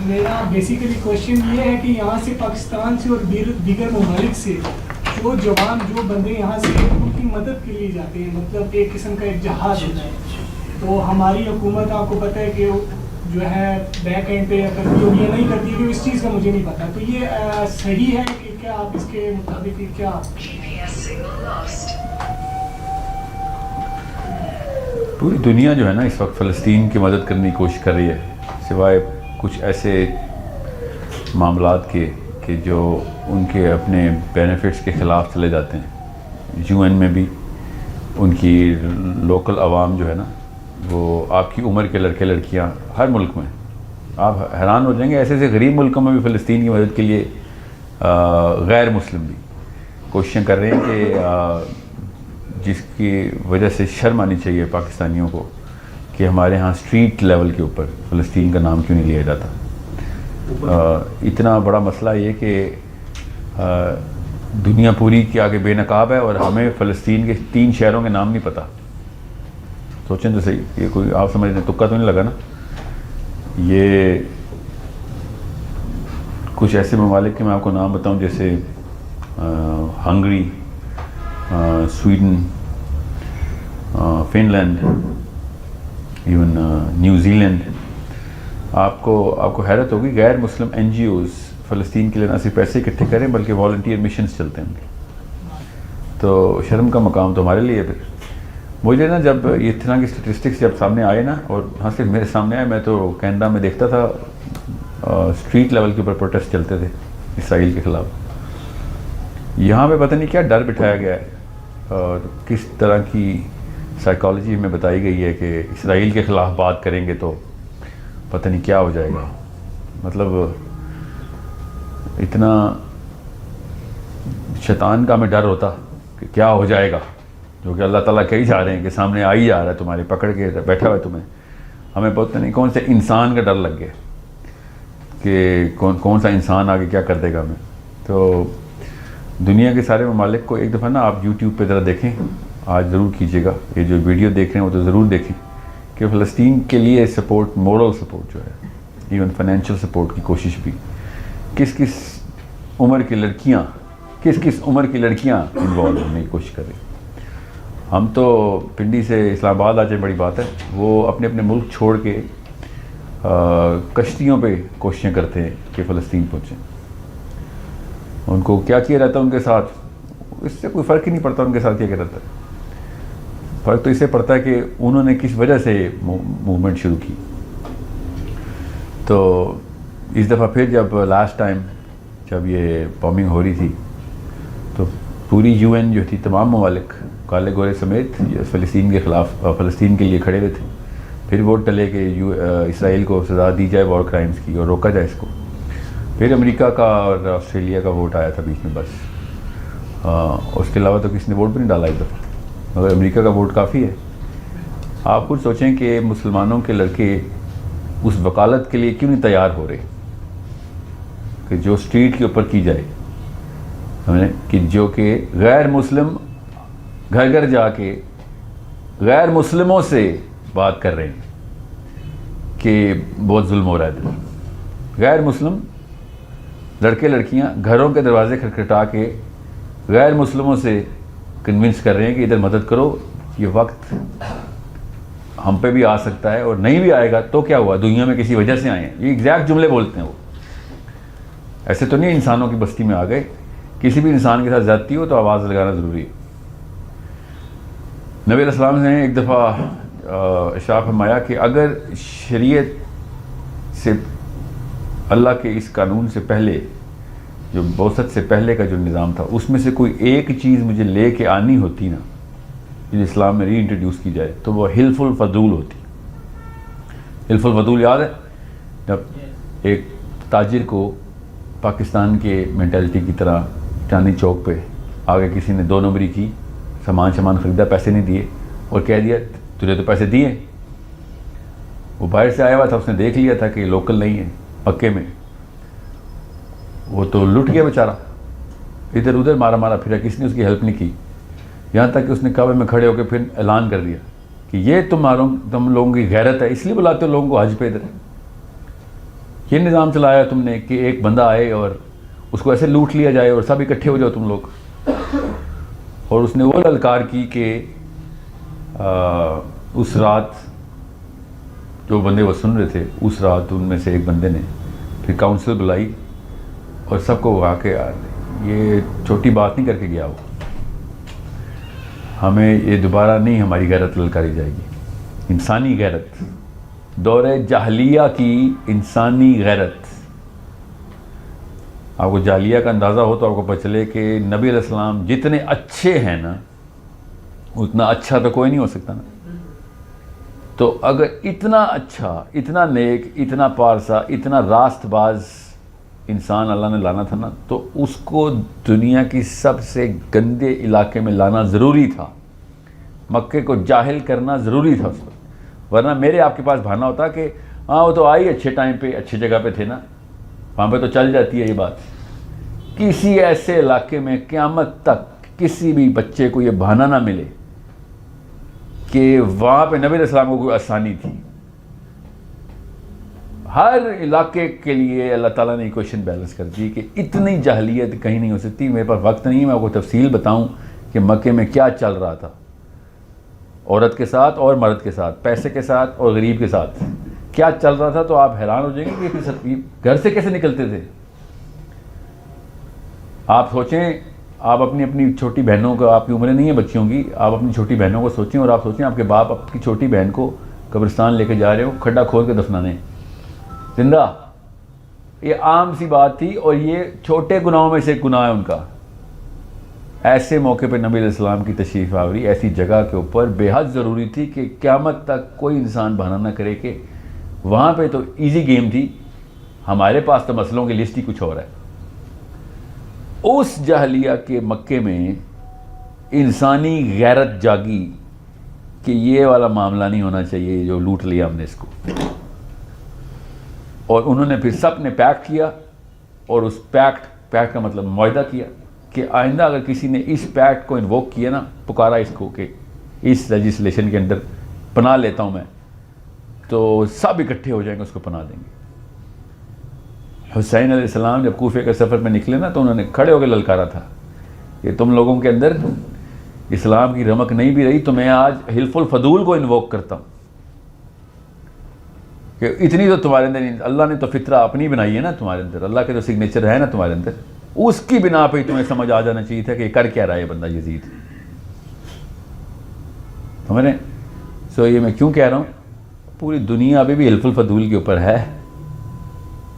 میرا basically question یہ ہے کہ یہاں سے پاکستان سے اور دیگر ممالک سے جو جوان جو بندے یہاں سے ان کی مدد کے لیے جاتے ہیں، مطلب ایک قسم کا ایک جہاز ہوتا ہے، تو ہماری حکومت آپ کو پتہ ہے کہ جو ہے بیک اینڈ پہ یا کرتی ہوگی یا نہیں کرتی ہوگی، اس چیز کا مجھے نہیں پتا، تو یہ صحیح ہے کہ کیا آپ اس کے مطابق کیا؟ پوری دنیا جو ہے نا اس وقت فلسطین کی مدد کرنے کی کوشش کر رہی ہے، سوائے کچھ ایسے معاملات کے کہ جو ان کے اپنے بینیفٹس کے خلاف چلے جاتے ہیں۔ یو این میں بھی ان کی لوکل عوام جو ہے نا، وہ آپ کی عمر کے لڑکے لڑکیاں ہر ملک میں، آپ حیران ہو جائیں گے، ایسے ایسے غریب ملکوں میں بھی فلسطین کی مدد کے لیے غیر مسلم بھی کوششیں کر رہے ہیں کہ جس کی وجہ سے شرم آنی چاہیے پاکستانیوں کو کہ ہمارے ہاں اسٹریٹ لیول کے اوپر فلسطین کا نام کیوں نہیں لیا جاتا۔ اتنا بڑا مسئلہ یہ کہ دنیا پوری کے آگے بے نقاب ہے اور ہمیں فلسطین کے 3 شہروں کے نام نہیں پتہ۔ سوچیں تو صحیح، یہ کوئی آپ سمجھ رہے تکا تو نہیں لگا نا؟ یہ کچھ ایسے ممالک کے میں آپ کو نام بتاؤں جیسے Hungary, Sweden, Finland, even New Zealand. آپ کو حیرت ہوگی، غیر مسلم این جی اوز فلسطین کے لیے نہ صرف پیسے اکٹھے کریں بلکہ والنٹیئر مشنز چلتے ہیں۔ تو شرم کا مقام تو ہمارے لیے ہے۔ پھر مجھے نا جب یہ اتنا کی اسٹیٹسٹکس جب سامنے آئے نا، اور ہاں صرف میرے سامنے آئے، میں تو کینیڈا میں دیکھتا تھا اسٹریٹ لیول کے اوپر پروٹیسٹ چلتے تھے اسرائیل کے خلاف۔ یہاں پہ پتہ نہیں کیا ڈر بٹھایا گیا ہے اور کس طرح کی سائیکالوجی میں بتائی گئی ہے کہ اسرائیل کے خلاف بات کریں گے تو پتہ نہیں کیا ہو جائے گا۔ مطلب اتنا شیطان کا ہمیں ڈر ہوتا کہ کیا ہو جائے گا، جو کہ اللہ تعالیٰ کہی جا رہے ہیں کہ سامنے آ ہی جا رہا ہے، تمہارے پکڑ کے بیٹھا ہوا ہے تمہیں۔ ہمیں پتہ نہیں کون سے انسان کا ڈر لگ گیا کہ کون سا انسان آگے کیا کر دے گا ہمیں۔ تو دنیا کے سارے ممالک کو ایک دفعہ نا آپ یوٹیوب پہ ذرا دیکھیں، آج ضرور کیجیے گا، یہ جو ویڈیو دیکھ رہے ہیں وہ تو ضرور دیکھیں کہ فلسطین کے لیے سپورٹ، مورل سپورٹ جو ہے، ایون فائنینشیل سپورٹ کی کوشش بھی کس کس عمر کی لڑکیاں انوالو ہونے کی کوشش کر رہی ہیں۔ ہم تو پنڈی سے اسلام آباد آ جائیں، بڑی بات ہے، وہ اپنے اپنے ملک چھوڑ کے کشتیوں پہ کوششیں کرتے ہیں کہ فلسطین پہنچیں۔ ان کو کیا کیا رہتا ہے ان کے ساتھ، اس سے کوئی فرق ہی نہیں پڑتا ان کے ساتھ کیا رہتا ہے۔ فرق تو اس سے پڑتا ہے کہ انہوں نے کس وجہ سے موومنٹ شروع کی۔ تو اس دفعہ پھر جب لاسٹ ٹائم جب یہ بامبنگ ہو رہی تھی تو پوری یو این جو تھی، تمام ممالک کالے گورے سمیت فلسطین کے خلاف، فلسطین کے لیے کھڑے ہوئے تھے۔ پھر ووٹ ڈلے کہ اسرائیل کو سزا دی جائے وار کرائمز کی اور روکا جائے اس کو۔ پھر امریکہ کا اور آسٹریلیا کا ووٹ آیا تھا بیچ میں، بس اس کے علاوہ تو کسی نے ووٹ بھی نہیں ڈالا اس دفعہ، مگر امریکہ کا ووٹ کافی ہے۔ آپ خود سوچیں کہ مسلمانوں کے لڑکے اس وکالت کے لیے کیوں نہیں تیار ہو رہے کہ جو اسٹریٹ کے اوپر کی جائے، کہ جو کہ غیر مسلم گھر گھر جا کے غیر مسلموں سے بات کر رہے ہیں کہ بہت ظلم ہو رہا ہے ادھر۔ غیر مسلم لڑکے لڑکیاں گھروں کے دروازے کھٹکھٹا کے غیر مسلموں سے کنونس کر رہے ہیں کہ ادھر مدد کرو، یہ وقت ہم پہ بھی آ سکتا ہے، اور نہیں بھی آئے گا تو کیا ہوا، دنیا میں کسی وجہ سے آئے ہیں۔ یہ ایگزیکٹ جملے بولتے ہیں وہ، ایسے تو نہیں انسانوں کی بستی میں آ گئے۔ کسی بھی انسان کے ساتھ زیادتی ہو تو آواز لگانا ضروری ہے۔ نبی علیہ السلام نے ایک دفعہ ارشاد فرمایا کہ اگر شریعت سے، اللہ کے اس قانون سے پہلے، جو بعثت سے پہلے کا جو نظام تھا، اس میں سے کوئی ایک چیز مجھے لے کے آنی ہوتی نا، جو اسلام میں ری انٹروڈیوس کی جائے، تو وہ حلف الفضول ہوتی۔ حلف الفضول یاد ہے؟ جب ایک تاجر کو پاکستان کے مینٹلٹی کی طرح چاندنی چوک پہ آگے کسی نے 2 نمبری کی، سامان خریدا، پیسے نہیں دیے، اور کہہ دیا تجھے تو پیسے دیے۔ وہ باہر سے آیا ہوا تھا، اس نے دیکھ لیا تھا کہ لوکل نہیں ہے، پکے میں، وہ تو لٹ گیا بیچارہ، ادھر ادھر مارا پھرا، کسی نے اس کی ہیلپ نہیں کی، یہاں تک کہ اس نے کعبے میں کھڑے ہو کے پھر اعلان کر دیا کہ یہ تم لوگوں کی غیرت ہے، اس لیے بلاتے ہو لوگوں کو حج پہ ادھر۔ یہ نظام چلایا تم نے کہ ایک بندہ آئے اور اس کو ایسے لوٹ لیا جائے اور سب اکٹھے ہو جاؤ تم لوگ. اور اس نے وہ للکار کی کہ اس رات جو بندے وہ سن رہے تھے, اس رات ان میں سے ایک بندے نے پھر کاؤنسل بلائی اور سب کو وہاں کے, یہ چھوٹی بات نہیں کر کے گیا, وہ ہمیں یہ دوبارہ نہیں ہماری غیرت للکاری جائے گی. انسانی غیرت, دور جاہلیہ کی انسانی غیرت. آپ کو جاہلیہ کا اندازہ ہو تو آپ کو پتہ چلے کہ نبی علیہ السلام جتنے اچھے ہیں نا, اتنا اچھا تو کوئی نہیں ہو سکتا نا. تو اگر اتنا اچھا, اتنا نیک, اتنا پارسا, اتنا راست باز انسان اللہ نے لانا تھا نا, تو اس کو دنیا کی سب سے گندے علاقے میں لانا ضروری تھا. مکے کو جاہل کرنا ضروری تھا اس وقت. ورنہ میرے آپ کے پاس بہانہ ہوتا کہ ہاں وہ تو آئی اچھے ٹائم پہ, اچھی جگہ پہ تھے نا, وہاں پہ تو چل جاتی ہے یہ بات. کسی ایسے علاقے میں قیامت تک کسی بھی بچے کو یہ بہانہ نہ ملے کہ وہاں پہ نبی علیہ السلام کو کوئی آسانی تھی. ہر علاقے کے لیے اللہ تعالیٰ نے ایکویشن بیلنس کر دی کہ اتنی جاہلیت کہیں نہیں ہو سکتی. میرے پاس وقت نہیں ہے میں آپ کو تفصیل بتاؤں کہ مکے میں کیا چل رہا تھا, عورت کے ساتھ اور مرد کے ساتھ, پیسے کے ساتھ اور غریب کے ساتھ کیا چل رہا تھا. تو آپ حیران ہو جائیں گے کہ گھر سے کیسے نکلتے تھے. آپ سوچیں, آپ اپنی چھوٹی بہنوں کو, آپ کی عمریں نہیں ہیں بچیوں کی, آپ اپنی چھوٹی بہنوں کو سوچیں اور آپ سوچیں آپ کے باپ آپ کی چھوٹی بہن کو قبرستان لے کے جا رہے ہو, کھڈا کھود کے دفنانے زندہ. یہ عام سی بات تھی اور یہ چھوٹے گناہوں میں سے ایک گناہ ہے ان کا. ایسے موقع پہ نبی علیہ السلام کی تشریف آوری ایسی جگہ کے اوپر بے حد ضروری تھی کہ قیامت تک کوئی انسان بہانہ نہ کرے کہ وہاں پہ تو ایزی گیم تھی, ہمارے پاس تو مسئلوں کی لسٹ ہی کچھ اور ہے. اس جاہلیہ کے مکے میں انسانی غیرت جاگی کہ یہ والا معاملہ نہیں ہونا چاہیے جو لوٹ لیا ہم نے اس کو. اور انہوں نے پھر سب نے پیکٹ کیا, اور اس پیکٹ کا مطلب معاہدہ کیا کہ آئندہ اگر کسی نے اس پیکٹ کو انووک کیا نا, پکارا اس کو کہ اس لیجسلیشن کے اندر پناہ لیتا ہوں میں, تو سب اکٹھے ہو جائیں گے اس کو پناہ دیں گے. حسین علیہ السلام جب کوفے کے سفر میں نکلے نا, تو انہوں نے کھڑے ہو کے للکارا تھا کہ تم لوگوں کے اندر اسلام کی رمق نہیں بھی رہی تو میں آج حلف الفضول کو انووک کرتا ہوں کہ اتنی تو تمہارے اندر اللہ نے تو فطرہ اپنی بنائی ہے نا تمہارے اندر, اللہ کے جو سگنیچر ہے نا تمہارے اندر, اس کی بنا پہ تمہیں سمجھ آ جانا چاہیے تھا کہ یہ کر کیا رہا ہے بندہ یزید. سمجھ رہے ہیں؟ سو یہ میں کیوں کہہ رہا ہوں, پوری دنیا ابھی بھی حلف الفضول کے اوپر ہے,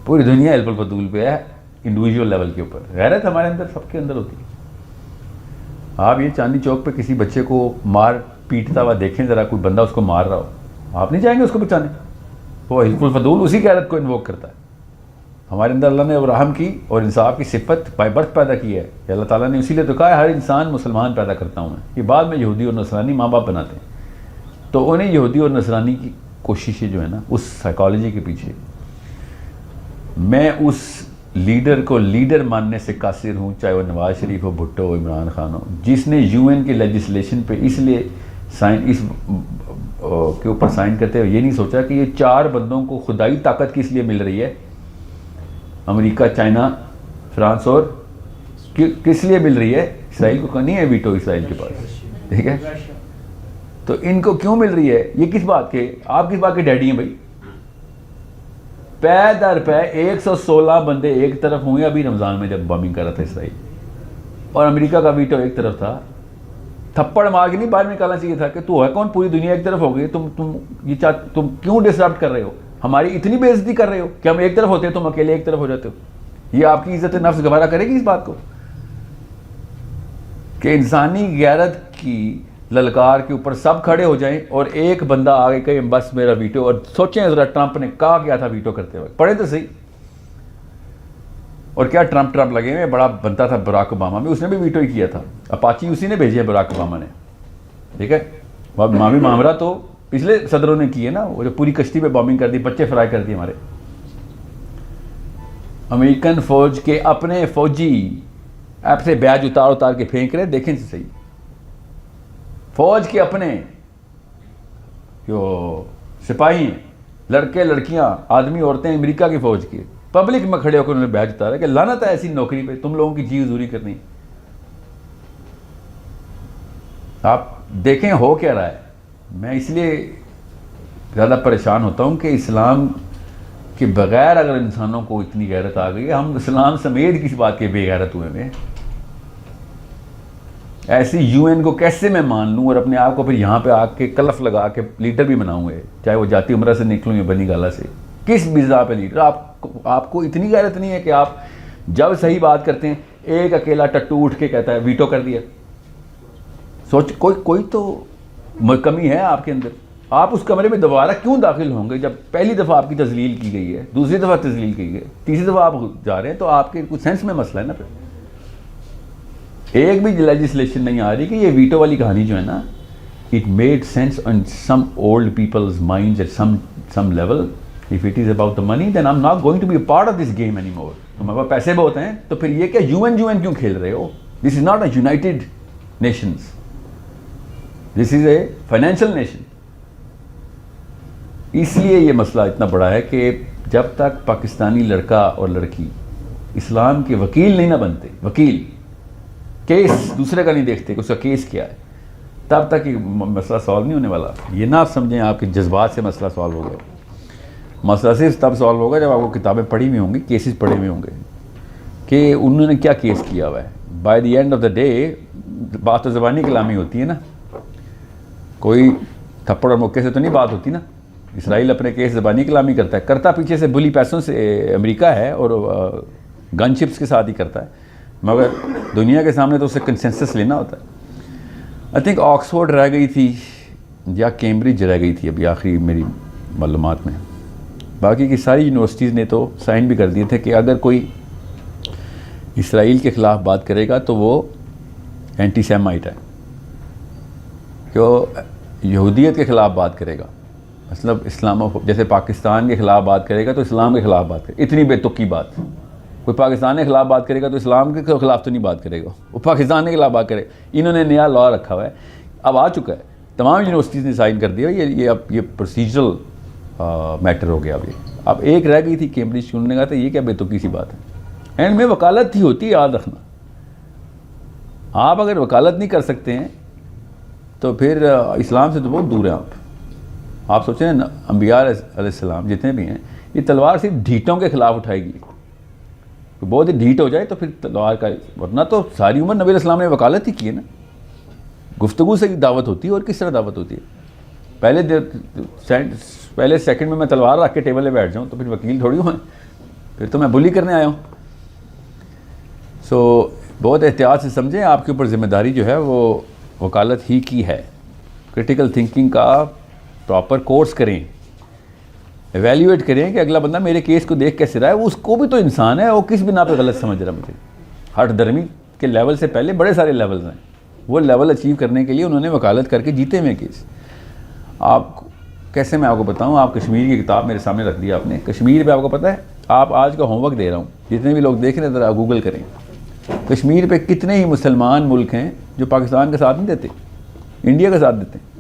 پوری دنیا حلف الفضول پہ ہے, انڈیویجول لیول کے اوپر. غیرت ہمارے اندر سب کے اندر ہوتی ہے. آپ یہ چاندنی چوک پہ کسی بچے کو مار پیٹتا ہوا دیکھیں ذرا, کوئی بندہ اس کو مار رہا ہو, آپ نہیں جائیں گے اس کو بچانے. وہ حلف الفضول اسی غیرت کو انووک کرتا ہے. ہمارے اندر اللہ نے رحم کی اور انصاف کی صفت بائی برتھ پیدا کی ہے کہ اللہ تعالیٰ نے اسی لیے تو کہا ہے ہر انسان مسلمان پیدا کرتا ہوں میں. یہ بعد میں یہودی اور نصرانی ماں باپ بناتے ہیں, تو انہیں یہودی اور نصرانی کی کوششیں جو ہے نا اس سائیکالوجی کے پیچھے, میں اس لیڈر کو لیڈر ماننے سے قاصر ہوں, چاہے وہ نواز شریف ہو, بھٹو ہو, عمران خان ہو, جس نے UN کے لیجسلیشن پہ اس لیے سائن اس کے اوپر سائن کرتے ہوئے یہ نہیں سوچا کہ یہ 4 بندوں کو خدائی طاقت کس لیے مل رہی ہے, امریکہ, چائنا, فرانس, اور کس لیے مل رہی ہے. اسرائیل کو نہیں ہے ویٹو اسرائیل کے پاس, ٹھیک ہے, تو ان کو کیوں مل رہی ہے, یہ کس بات کے, آپ کس بات کے ڈیڈی ہیں بھائی. پے در پے 116 بندے ایک طرف ہوئے ابھی رمضان میں جب بامنگ کر رہا تھا اسرائیل, اور امریکہ کا ویٹو ایک طرف تھا. تھپڑ مار کے نہیں باہر نکالنا چاہیے تھا کہ تو ہے کون, پوری دنیا ایک طرف ہو گئی, تم کیوں ڈسرپٹ کر رہے ہو, ہماری اتنی بے عزتی کر رہے ہو کہ ہم ایک طرف ہوتے ہیں تم اکیلے ایک طرف ہو جاتے ہو. یہ آپ کی عزت نفس گوارا کرے گی اس بات کو کہ انسانی غیرت کی للکار کے اوپر سب کھڑے ہو جائیں اور ایک بندہ آگے کہے بس میرا ویٹو. اور سوچیں ذرا ٹرمپ نے کہا کیا تھا ویٹو کرتے ہوئے, پڑھیں تو صحیح. اور کیا ٹرمپ لگے ہوئے, بڑا بنتا تھا براک اوباما میں, اس نے بھی ویٹو ہی کیا تھا. اپاچی اسی نے بھیجی ہے براک اوباما نے, ٹھیک ہے. مامی معاملہ تو پچھلے صدروں نے کی ہے نا, وہ جو پوری کشتی پہ بامبنگ کر دی, بچے فرائی کر دیے ہمارے. امریکن فوج کے اپنے فوجی ایپ سے بیج اتار کے پھینک رہے, دیکھیں سے صحیح. فوج کے اپنے جو سپاہی ہیں لڑکے لڑکیاں آدمی عورتیں امریکہ کی فوج کی پبلک میں کھڑے ہو کر انہوں نے بیعت اتارا کہ لعنت ہے ایسی نوکری پہ، تم لوگوں کی جی حضوری کرنی. آپ دیکھیں ہو کیا رہا ہے. میں اس لیے زیادہ پریشان ہوتا ہوں کہ اسلام کے بغیر اگر انسانوں کو اتنی غیرت آ گئی ہے، ہم اسلام سمیت کسی بات کے بے غیرت ہوئے ہیں. ایسی یو این کو کیسے میں مان لوں اور اپنے آپ کو پھر یہاں پہ آ کے کلف لگا کے لیڈر بھی بناؤں گے، چاہے وہ جاتی عمرہ سے نکلوں یا بنی گالا سے. کس بزا پہ لیڈر؟ آپ کو اتنی غیرت نہیں ہے کہ آپ جب صحیح بات کرتے ہیں ایک اکیلا ٹٹو اٹھ کے کہتا ہے ویٹو کر دیا. سوچ کوئی تو کمی ہے آپ کے اندر. آپ اس کمرے میں دوبارہ کیوں داخل ہوں گے جب پہلی دفعہ آپ کی تذلیل کی گئی ہے، دوسری دفعہ تذلیل کی گئی ہے، تیسری دفعہ آپ جا رہے ہیں؟ تو آپ کے کچھ سینس میں مسئلہ ہے نا. پھر ایک بھی لیجسلیشن نہیں آ رہی کہ یہ ویٹو والی کہانی جو ہے نا، it made sense on some old people's minds at some level. If it is about the money then I am not going to be a part of this game any more. ہمارے پاس پیسے بہت ہیں تو پھر یہ کیا you N کیوں کھیل رہے ہو؟ This is not a united nations, this is a financial nation. اس لیے یہ مسئلہ اتنا بڑا ہے کہ جب تک پاکستانی لڑکا اور لڑکی اسلام کے وکیل نہیں نہ بنتے، وکیل کیس دوسرے کا نہیں دیکھتے کہ اس کا کیس کیا ہے، تب تک یہ مسئلہ سالو نہیں ہونے والا. یہ نہ آپ سمجھیں آپ کے جذبات سے مسئلہ سالو ہو گیا. مسئلہ صرف تب سالو ہوگا جب آپ کو کتابیں پڑھی ہوئی ہوں گی، کیسز پڑھے ہوئے ہوں گے کہ انہوں نے کیا کیس کیا ہوا ہے. By the end of the day بات تو زبانی کلامی ہوتی ہے نا، کوئی تھپڑ اور مکے سے تو نہیں بات ہوتی نا. اسرائیل اپنے کیس زبانی کلامی کرتا پیچھے سے بلی پیسوں سے امریکہ ہے اور گن شپس کے ساتھ ہی کرتا ہے، مگر دنیا کے سامنے تو اسے کنسنسس لینا ہوتا ہے. آئی تھنک آکسفورڈ رہ گئی تھی یا کیمبرج رہ گئی تھی ابھی آخری میری معلومات میں. باقی کی ساری یونیورسٹیز نے تو سائن بھی کر دیے تھے کہ اگر کوئی اسرائیل کے خلاف بات کرے گا تو وہ اینٹی سیمائٹ ہے، کہ وہ یہودیت کے خلاف بات کرے گا، مطلب جیسے پاکستان کے خلاف بات کرے گا تو اسلام کے خلاف بات کرے. اتنی بے تکی بات. کوئی پاکستان کے خلاف بات کرے گا تو اسلام کے خلاف تو نہیں بات کرے گا، وہ پاکستان کے خلاف بات کرے. انہوں نے نیا لا رکھا ہوا ہے، اب آ چکا ہے، تمام یونیورسٹیز نے سائن کر دیا. یہ پروسیجرل میٹر ہو گیا. اب ایک رہ گئی تھی کیمبرج کی، انہوں نے کہا تھا یہ کیا بے تکی سی بات ہے. اینڈ میں وکالت ہی ہوتی ہے، یاد رکھنا. آپ اگر وکالت نہیں کر سکتے ہیں تو پھر اسلام سے تو بہت دور ہیں آپ سوچیں نا، انبیاء علیہ السلام جتنے بھی ہیں یہ تلوار صرف ڈھیٹوں کے خلاف اٹھائے گی. بہت ہی ڈھیٹ ہو جائے تو پھر تلوار کا، ورنہ تو ساری عمر نبی علیہ السلام نے وکالت ہی کی ہے نا. گفتگو سے دعوت ہوتی ہے، اور کس طرح دعوت ہوتی ہے؟ پہلے سیکنڈ میں تلوار رکھ کے ٹیبل پہ بیٹھ جاؤں تو پھر وکیل تھوڑی ہوں، پھر تو میں بلی کرنے آیا ہوں. سو بہت احتیاط سے سمجھیں، آپ کے اوپر ذمہ داری جو ہے وہ وکالت ہی کی ہے. کرٹیکل تھنکنگ کا پراپر کورس کریں، ایویلیویٹ کریں کہ اگلا بندہ میرے کیس کو دیکھ کیسے رہا ہے. اس کو بھی تو انسان ہے، وہ کس بنا پہ غلط سمجھ رہا ہے مجھے. ہٹ درمی کے لیول سے پہلے بڑے سارے لیولز ہیں، وہ لیول اچیو کرنے کے لیے انہوں نے وکالت کر کے جیتے ہوئے کیس. آپ کیسے میں آپ کو بتاؤں، آپ کشمیر کی کتاب میرے سامنے رکھ دیا آپ نے. کشمیر پہ آپ کو پتہ ہے، آپ آج کا ہوم ورک دے رہا ہوں، جتنے بھی لوگ دیکھ رہے ہیں ذرا گوگل کریں، کشمیر پہ کتنے ہی مسلمان ملک ہیں جو پاکستان کا ساتھ نہیں دیتے، انڈیا کا ساتھ دیتے ہیں.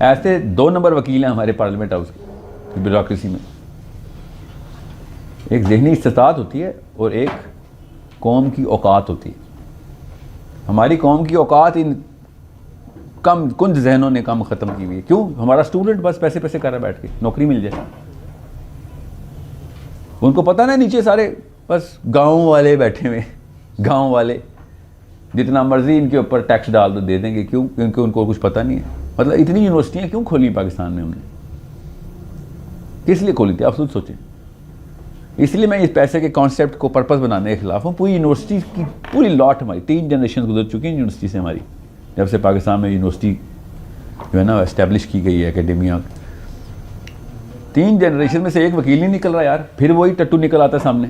ایسے 2 نمبر وکیل ہیں ہمارے پارلیمنٹ ہاؤس کی بیوروکریسی میں. ایک ذہنی استطاعت ہوتی ہے اور ایک قوم کی اوقات ہوتی ہے. ہماری قوم کی اوقات ان کم کند ذہنوں نے کم ختم کی ہوئی ہے. کیوں؟ ہمارا اسٹوڈنٹ بس پیسے کر رہا ہے بیٹھ کے، نوکری مل جائے. ان کو پتہ نا نیچے سارے بس گاؤں والے بیٹھے ہوئے، گاؤں والے جتنا مرضی ان کے اوپر ٹیکس ڈال دو دے دیں گے. کیوں؟ کیونکہ ان کو کچھ پتہ نہیں ہے. مطلب اتنی یونیورسٹیاں کیوں کھولی پاکستان میں؟ ہم نے کس لیے کھولی تھی آپ خود سوچیں. اس لیے میں اس پیسے کے کانسیپٹ کو پرپس بنانے کے خلاف ہوں. پوری یونیورسٹی کی پوری لاٹ ہماری 3 جنریشن گزر چکی ہیں یونیورسٹی سے ہماری، جب سے پاکستان میں یونیورسٹی جو ہے نا اسٹیبلش کی گئی ہے اکیڈمیا. 3 جنریشن میں سے ایک وکیل نہیں نکل رہا یار. پھر وہی ٹٹو نکل آتا ہے سامنے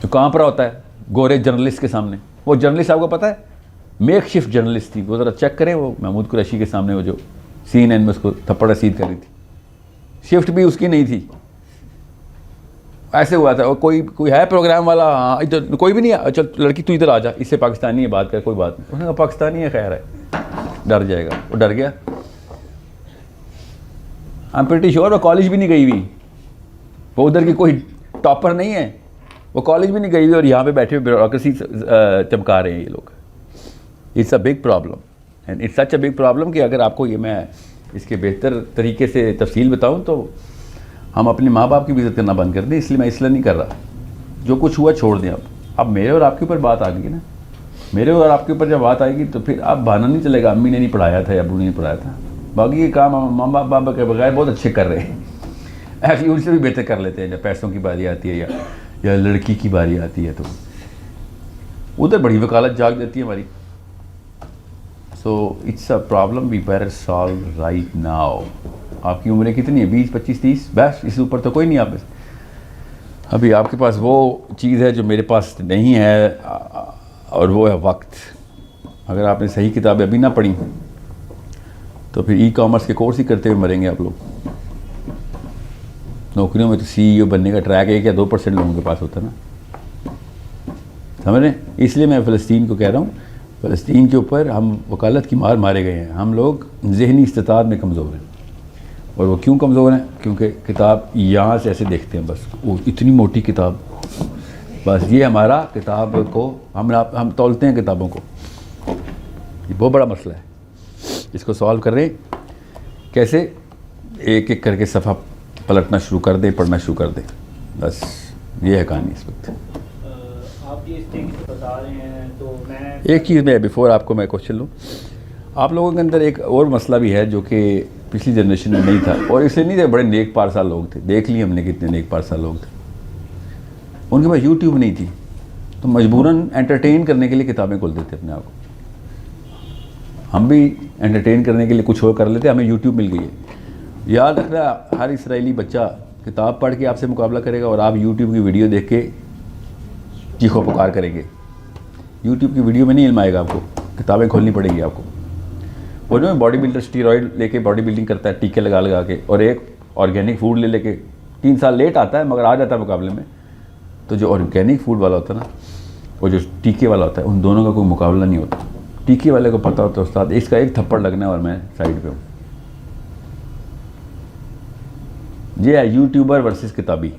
جو کہاں پر ہوتا ہے گورے جرنلسٹ کے سامنے. وہ جرنلسٹ آپ کو پتہ ہے میک شفٹ جرنلسٹ تھی. وہ ذرا چیک کریں، وہ محمود قریشی کے سامنے وہ جو CNN میں اس کو تھپڑ رسید کر رہی تھی، شفٹ بھی اس کی نہیں تھی. ایسے ہوا تھا کوئی ہے پروگرام والا، ہاں ادھر کوئی بھی نہیں ہے، چل لڑکی تو ادھر آ جا، اس سے پاکستانی ہے بات کر، کوئی بات نہیں. انہوں نے کہا پاکستانی ہے، خیر ہے، ڈر جائے گا. وہ ڈر گیا. I'm pretty sure وہ کالج بھی نہیں گئی ہوئی, وہ ادھر کی کوئی ٹاپر نہیں ہے, وہ کالج بھی نہیں گئی ہوئی اور یہاں پہ بیٹھے ہوئے بیوروکریسی چمکا رہے ہیں یہ لوگ. It's a big problem and it's such a big problem کہ اگر آپ کو یہ میں اس کے بہتر طریقے سے تفصیل بتاؤں تو ہم اپنے ماں باپ کی بھی عزت کرنا بند کر دیں. اس لیے میں اس لیے نہیں کر رہا, جو کچھ ہوا چھوڑ دیں. اب میرے اور آپ کے اوپر بات آ گئی نا, میرے اور آپ کے اوپر جب بات آئے گی تو پھر اب بہانہ نہیں چلے گا امی نے نہیں پڑھایا تھا یا ابو نے نہیں پڑھایا تھا. باقی یہ کام ماں باپ کے بغیر بہت اچھے کر رہے ہیں, ایسے ان سے بھی بہتر کر لیتے ہیں. جب پیسوں کی باری آتی ہے یا لڑکی کی باری آتی ہے تو ادھر بڑی وکالت جاگ جاتی ہے ہماری. So it's a problem we better solve right now. آپ کی عمریں کتنی ہیں؟ 20 25 30 بس, اس اوپر تو کوئی نہیں. آپ ابھی آپ کے پاس وہ چیز ہے جو میرے پاس نہیں ہے, اور وہ ہے وقت. اگر آپ نے صحیح کتابیں ابھی نہ پڑھی تو پھر ای کامرس کے کورس ہی کرتے ہوئے مریں گے آپ لوگ. نوکریوں میں تو CEO بننے کا ٹریک 1 یا 2% لوگوں کے پاس ہوتا ہے نا, سمجھ رہے ہیں. اس لیے میں فلسطین کو کہہ رہا ہوں, فلسطین کے اوپر ہم وکالت کی مار مارے گئے ہیں. ہم لوگ ذہنی استطاعت میں کمزور ہیں. اور وہ کیوں کمزور ہیں؟ کیونکہ کتاب یہاں سے ایسے دیکھتے ہیں, بس وہ اتنی موٹی کتاب, بس یہ ہمارا کتاب کو ہم تولتے ہیں کتابوں کو. یہ بہت بڑا مسئلہ ہے, اس کو سالو کر رہے ہیں کیسے؟ ایک ایک کر کے صفحہ پلٹنا شروع کر دیں, پڑھنا شروع کر دیں, بس یہ ہے کہانی اس وقت. آپ یہ اس طریقے سے بتا رہے ہیں تو میں ایک چیز میں بیفور آپ کو میں کوشچن لوں, آپ لوگوں کے اندر ایک اور مسئلہ بھی ہے جو کہ پچھلی جنریشن میں نہیں تھا, اور اس لیے نہیں تھے. بڑے نیک پارسا لوگ تھے, دیکھ لیے ہم نے کتنے نیک پارسا لوگ تھے. ان کے پاس یوٹیوب نہیں تھی تو مجبوراً انٹرٹین کرنے کے لیے کتابیں کھولتے تھے اپنے آپ کو. ہم بھی انٹرٹین کرنے کے لیے کچھ اور کر لیتے, ہمیں یوٹیوب مل گئی ہے. یاد رکھنا, ہر اسرائیلی بچہ کتاب پڑھ کے آپ سے مقابلہ کرے گا اور آپ یوٹیوب کی ویڈیو دیکھ کے چیخو پکار کریں گے. یوٹیوب کی ویڈیو میں نہیں علم آئے گا آپ کو, کتابیں کھولنی پڑے گی آپ کو. وہ جو باڈی بلڈر اسٹیرائڈ لے کے باڈی بلڈنگ کرتا ہے, ٹیکے لگا لگا کے, اور ایک آرگینک فوڈ لے کے 3 سال لیٹ آتا ہے مگر آ جاتا ہے مقابلے میں. تو جو آرگینک فوڈ والا ہوتا ہے نا, اور جو ٹیکے والا ہوتا ہے, ان دونوں کا کوئی مقابلہ نہیں ہوتا. ٹیکے والے کو پتہ ہوتا ہے استاد اس کا ایک تھپڑ لگنا ہے اور میں سائڈ پہ ہوں. یہ ہے یوٹیوبر ورسز کتابی,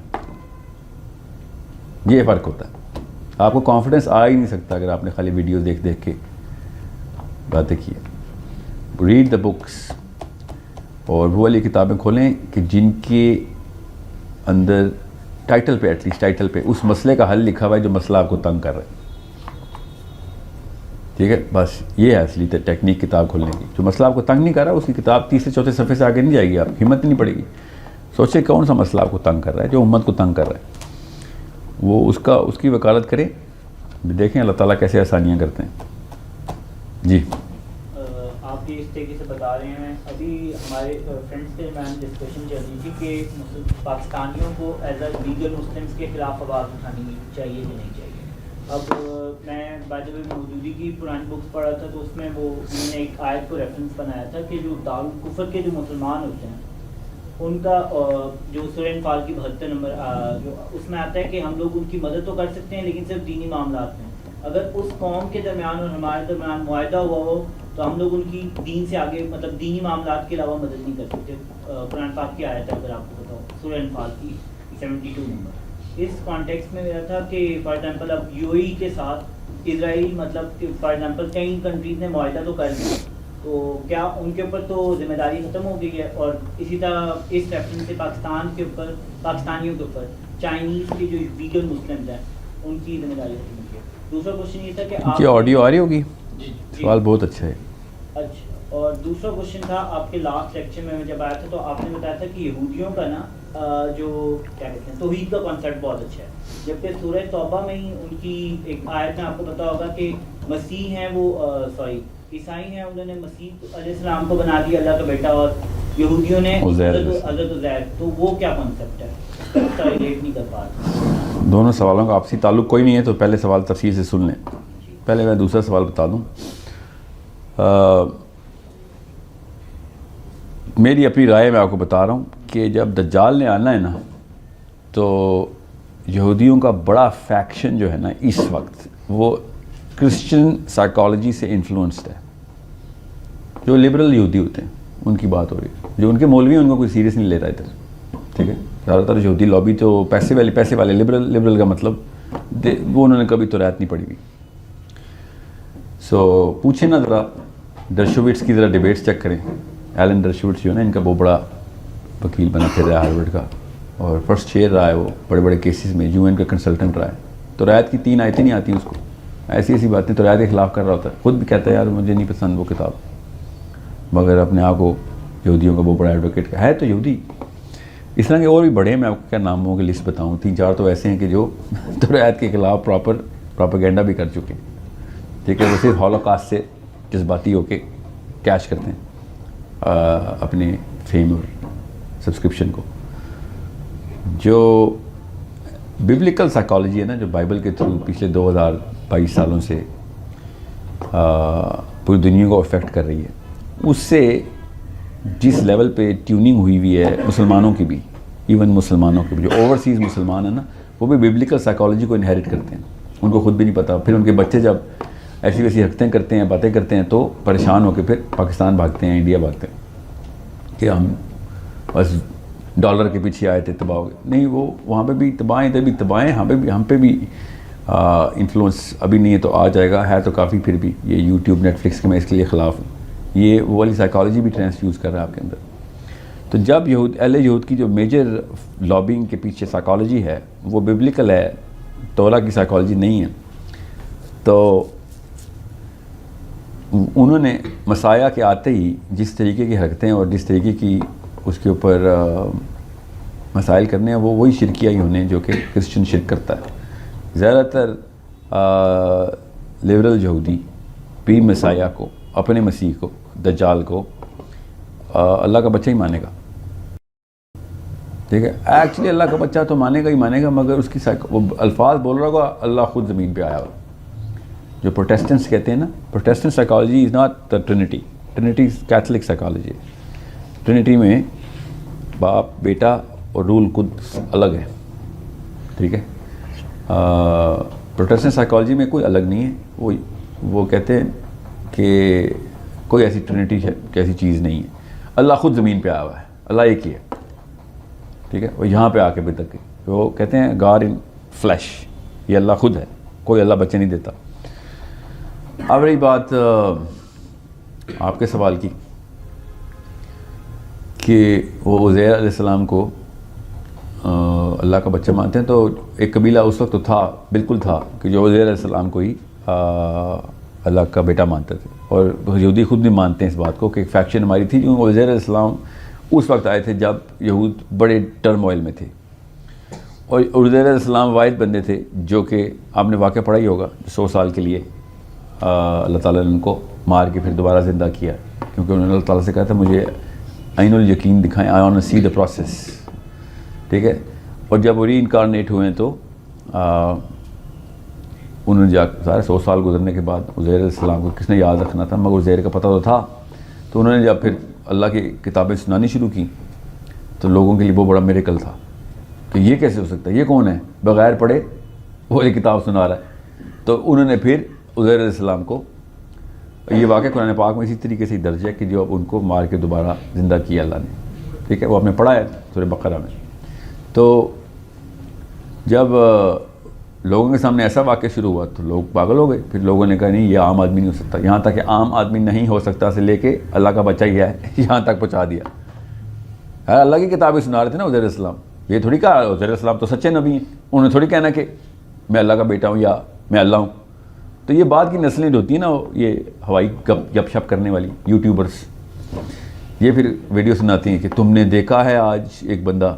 یہ فرق ہوتا ہے. آپ کو کانفیڈنس آ ہی نہیں سکتا اگر آپ نے خالی ویڈیو دیکھ کے باتیں کی. ریڈ دا بکس, اور وہ والی کتابیں کھولیں کہ جن کے اندر ٹائٹل پہ, ایٹ لیسٹ ٹائٹل پہ اس مسئلے کا حل لکھا ہوا ہے جو مسئلہ آپ کو تنگ کر رہا ہے. ٹھیک ہے, بس یہ ہے اصلی ٹیکنیک کتاب کھولنے کی. جو مسئلہ آپ کو تنگ نہیں کر رہا اس کی کتاب 30 سے 34 صفحے سے آگے نہیں جائے گی, آپ ہمت نہیں پڑے گی. سوچیں کون سا مسئلہ آپ کو تنگ کر رہا ہے, جو امت کو تنگ کر رہا ہے, وہ اس کی وکالت کریں. دیکھیں اللہ تعالیٰ کیسے آسانیاں کرتے ہیں. جی آپ یہ اس طریقے سے بتا رہے ہیں. ابھی ہمارے فرینڈس کے درمیان ڈسکشن چل رہی تھی کہ پاکستانیوں کو ایز اے لیگل مسلمس کے خلاف آواز اٹھانی چاہیے کہ نہیں چاہیے. اب میں بائی دا وے مودودی کی پرانی بکس پڑھا تھا تو اس میں وہ انہوں نے ایک آیت کو ریفرنس بنایا تھا کہ جو دارالکفر کے جو مسلمان ہوتے ہیں ان کا جو سورہ انفال کی 72 نمبر جو اس میں آتا ہے کہ ہم لوگ ان کی مدد تو کر سکتے ہیں لیکن صرف دینی معاملات میں. اگر اس قوم کے درمیان اور ہمارے درمیان معاہدہ ہوا ہو تو ہم لوگ ان کی دین سے آگے مطلب دینی معاملات کے علاوہ مدد نہیں کر سکتے. قرآن پاک کی آیت ہے اگر آپ کو بتاؤ, سورہ انفال کی 72 نمبر. اس کانٹیکسٹ میں میرا تھا کہ فار ایگزامپل اب UAE کے ساتھ اسرائیل مطلب کہ فار ایگزامپل کئی کنٹریز نے معاہدہ تو کر لیا, تو کیا ان کے اوپر تو ذمہ داری ختم ہو گئی ہے؟ اور اسی طرح اس ریفرنس سے پاکستان کے اوپر, پاکستانیوں کے اوپر چائنیز کے جو لیگل مسلمز ہیں ان کی ذمہ داری ختم ہو گئی ہے. دوسرا کوشچن یہ تھا کہ آپ آڈیو آ رہی ہوگی, سوال بہت اچھا ہے. اچھا, اور دوسرا کوشچن تھا آپ کے لاسٹ لیکچر میں جب آیا تھا تو آپ نے بتایا تھا کہ یہودیوں کا نا جو کیا کہتے ہیں توحید کا کانسیپٹ بہت اچھا ہے, جبکہ سورہ توبہ میں ہی ان کی ایک آیت میں آپ کو پتا ہوگا کہ مسیح ہیں وہ عیسائی ہیں, انہوں نے مسیح علیہ السلام کو بنا دیا اللہ کا بیٹا, اور یہودیوں نے حضرت عزیر. تو وہ کیا کانسیپٹ ہے, ریلیٹ نہیں کر پا رہا. دونوں سوالوں کا آپسی تعلق کوئی نہیں ہے, تو پہلے سوال تفصیل سے سن لیں. پہلے میں دوسرا سوال بتا دوں. میری اپنی رائے میں آپ کو بتا رہا ہوں کہ جب دجال نے آنا ہے نا تو یہودیوں کا بڑا فیکشن جو ہے نا اس وقت وہ کرسچن سائیکالوجی سے انفلوئنسڈ ہے. جو لبرل یہودی ہوتے ہیں ان کی بات ہو رہی ہے. جو ان کے مولوی ہیں ان کو کوئی سیریس نہیں لے رہا ادھر, ٹھیک ہے. زیادہ تر یہودی لابی تو پیسے والے لبرل کا مطلب وہ انہوں نے کبھی تو رعایت نہیں پڑھی ہوئی. سو پوچھیں نا ذرا ڈرشووٹس کی ذرا ڈیبیٹس چیک کریں. ایلن ڈرشووٹس جو ہے نا, ان کا بہت بڑا وکیل بنا پھر رہا ہے ہارورڈ کا, اور فرسٹ چیئر رہا ہے وہ بڑے بڑے کیسز میں, UN کا کنسلٹنٹ رہا ہے. تو رعایت کی 3 آیتیں نہیں آتی اس کو, ایسی باتیں تو رعایت کے خلاف کر رہا ہوتا ہے. خود بھی کہتا ہے یار مجھے نہیں پسند وہ کتاب, مگر اپنے آپ کو یہودیوں کا بہت بڑا ایڈوکیٹ ہے تو یہودی. اس طرح کے اور بھی بڑے ہیں, میں آپ کو کیا ناموں کی لسٹ بتاؤں, 3-4 تو ایسے ہیں کہ جو تو رعایت کے خلاف پراپیگنڈا بھی کر چکے ہیں, ٹھیک ہے. وہ صرف ہولوکاسٹ سے جذباتی ہو کے کیش کرتے ہیں اپنے فیم اور سبسکرپشن کو. جو ببلیکل سائیکالوجی ہے نا, جو بائبل کے تھرو پچھلے 2022 سالوں سے پوری دنیا کو افیکٹ کر رہی ہے, اس سے جس لیول پہ ٹیوننگ ہوئی ہے مسلمانوں کی بھی, ایون مسلمانوں کی بھی, جو اوورسیز مسلمان ہیں نا, وہ بھی ببلیکل سائیکالوجی کو انہیریٹ کرتے ہیں. ان کو خود بھی نہیں پتہ. پھر ان کے بچے جب ایسی ویسی حرکتیں کرتے ہیں, باتیں کرتے ہیں, تو پریشان ہو کے پھر پاکستان بھاگتے ہیں, انڈیا بھاگتے ہیں کہ ہم بس ڈالر کے پیچھے آئے تھے, تباہ ہو گئے. نہیں, وہ وہاں پہ بھی تباہیں, ادھر بھی تباہیں, ہم پہ بھی انفلوئنس ابھی نہیں ہے تو آ جائے گا. ہے تو کافی پھر بھی یہ یوٹیوب نیٹفلکس کے, میں اس کے لیے خلاف ہوں. یہ وہ والی سائیکالوجی بھی ٹرانسفیوز کر رہا ہے آپ کے اندر. تو جب یہود کی جو میجر لابنگ کے پیچھے سائیکالوجی ہے وہ ببلیکل ہے, تولا کی سائیکالوجی نہیں ہے, تو انہوں نے مسیح کے آتے ہی جس طریقے کی حرکتیں اور جس طریقے کی اس کے اوپر مسائل کرنے ہیں, وہ وہی شرکیہ ہی ہونے جو کہ کرسچن شرک کرتا ہے. زیادہ تر لبرل یہودی بھی مسیح کو, اپنے مسیح کو, دجال کو اللہ کا بچہ ہی مانے گا, ٹھیک ہے. ایکچولی اللہ کا بچہ تو مانے گا, مگر اس کی وہ الفاظ بول رہا ہوگا اللہ خود زمین پہ آیا ہوا. جو پروٹیسٹنٹس کہتے ہیں نا, Protestant psychology is not the Trinity is Catholic psychology. Trinity میں باپ, بیٹا اور رول قدس الگ ہے, ٹھیک ہے. پروٹیسٹنٹ سائیکالوجی میں کوئی الگ نہیں ہے. وہ کہتے ہیں کہ کوئی ایسی ٹرینٹی ایسی چیز نہیں ہے, اللہ خود زمین پہ آیا ہوا ہے, اللہ ایک ہی ہے, ٹھیک ہے. وہ یہاں پہ آ کے بھی تک وہ کہتے ہیں گاڈ ان فلیش, یہ اللہ خود ہے, کوئی اللہ بچے نہیں دیتا. اب رہی بات آپ کے سوال کی کہ وہ عزیر علیہ السلام کو اللہ کا بچہ مانتے ہیں, تو ایک قبیلہ اس وقت تو تھا, بالکل تھا, کہ جو عزیر علیہ السلام کو ہی اللہ کا بیٹا مانتے تھے. اور یہودی خود بھی مانتے ہیں اس بات کو کہ ایک فیکشن ہماری تھی, جو عزیر علیہ السلام اس وقت آئے تھے جب یہود بڑے ٹرموائل میں تھے. اور عزیر علیہ السلام واحد بندے تھے جو کہ آپ نے واقعہ پڑھا ہی ہوگا, 100 سال کے لیے اللہ تعالیٰ نے ان کو مار کے پھر دوبارہ زندہ کیا, کیونکہ انہوں نے اللہ تعالیٰ سے کہا تھا مجھے عین الیقین دکھائیں, I want to see the process, ٹھیک ہے. اور جب وہ ری انکارنیٹ ہوئے ہیں تو انہوں نے جا سارے 100 سال گزرنے کے بعد عزیر علیہ السلام کو کس نے یاد رکھنا تھا, مگر عزیر کا پتہ تو تھا. تو انہوں نے جب پھر اللہ کی کتابیں سنانی شروع کی تو لوگوں کے لیے وہ بڑا میریکل تھا کہ یہ کیسے ہو سکتا ہے, یہ کون ہے بغیر پڑھے وہ یہ کتاب سنا رہا ہے. تو انہوں نے پھر عزیر علیہ السلام کو, یہ واقعہ قرآن پاک میں اسی طریقے سے درج ہے کہ جو اب ان کو مار کے دوبارہ زندہ کیا اللہ نے, ٹھیک ہے. وہ آپ نے پڑھا ہے سورہ بقرہ میں. تو جب لوگوں کے سامنے ایسا واقعہ شروع ہوا تو لوگ پاگل ہو گئے. پھر لوگوں نے کہا نہیں یہ عام آدمی نہیں ہو سکتا, یہاں تک کہ عام آدمی نہیں ہو سکتا سے لے کے اللہ کا بچہ ہی ہے یہاں تک پہنچا دیا. اللہ کی کتابیں سنا رہے تھے نا عزیر علیہ السلام, یہ تھوڑی کہا عزیر علیہ السلام تو سچے نبی ہیں, انہوں نے تھوڑی کہنا کہ میں اللہ کا بیٹا ہوں یا میں اللہ ہوں. تو یہ بات کی نسلیں جو ہوتی ہیں نا, یہ ہوائی گپ شپ کرنے والی یوٹیوبرس, یہ پھر ویڈیو سناتی ہیں کہ تم نے دیکھا ہے آج ایک بندہ,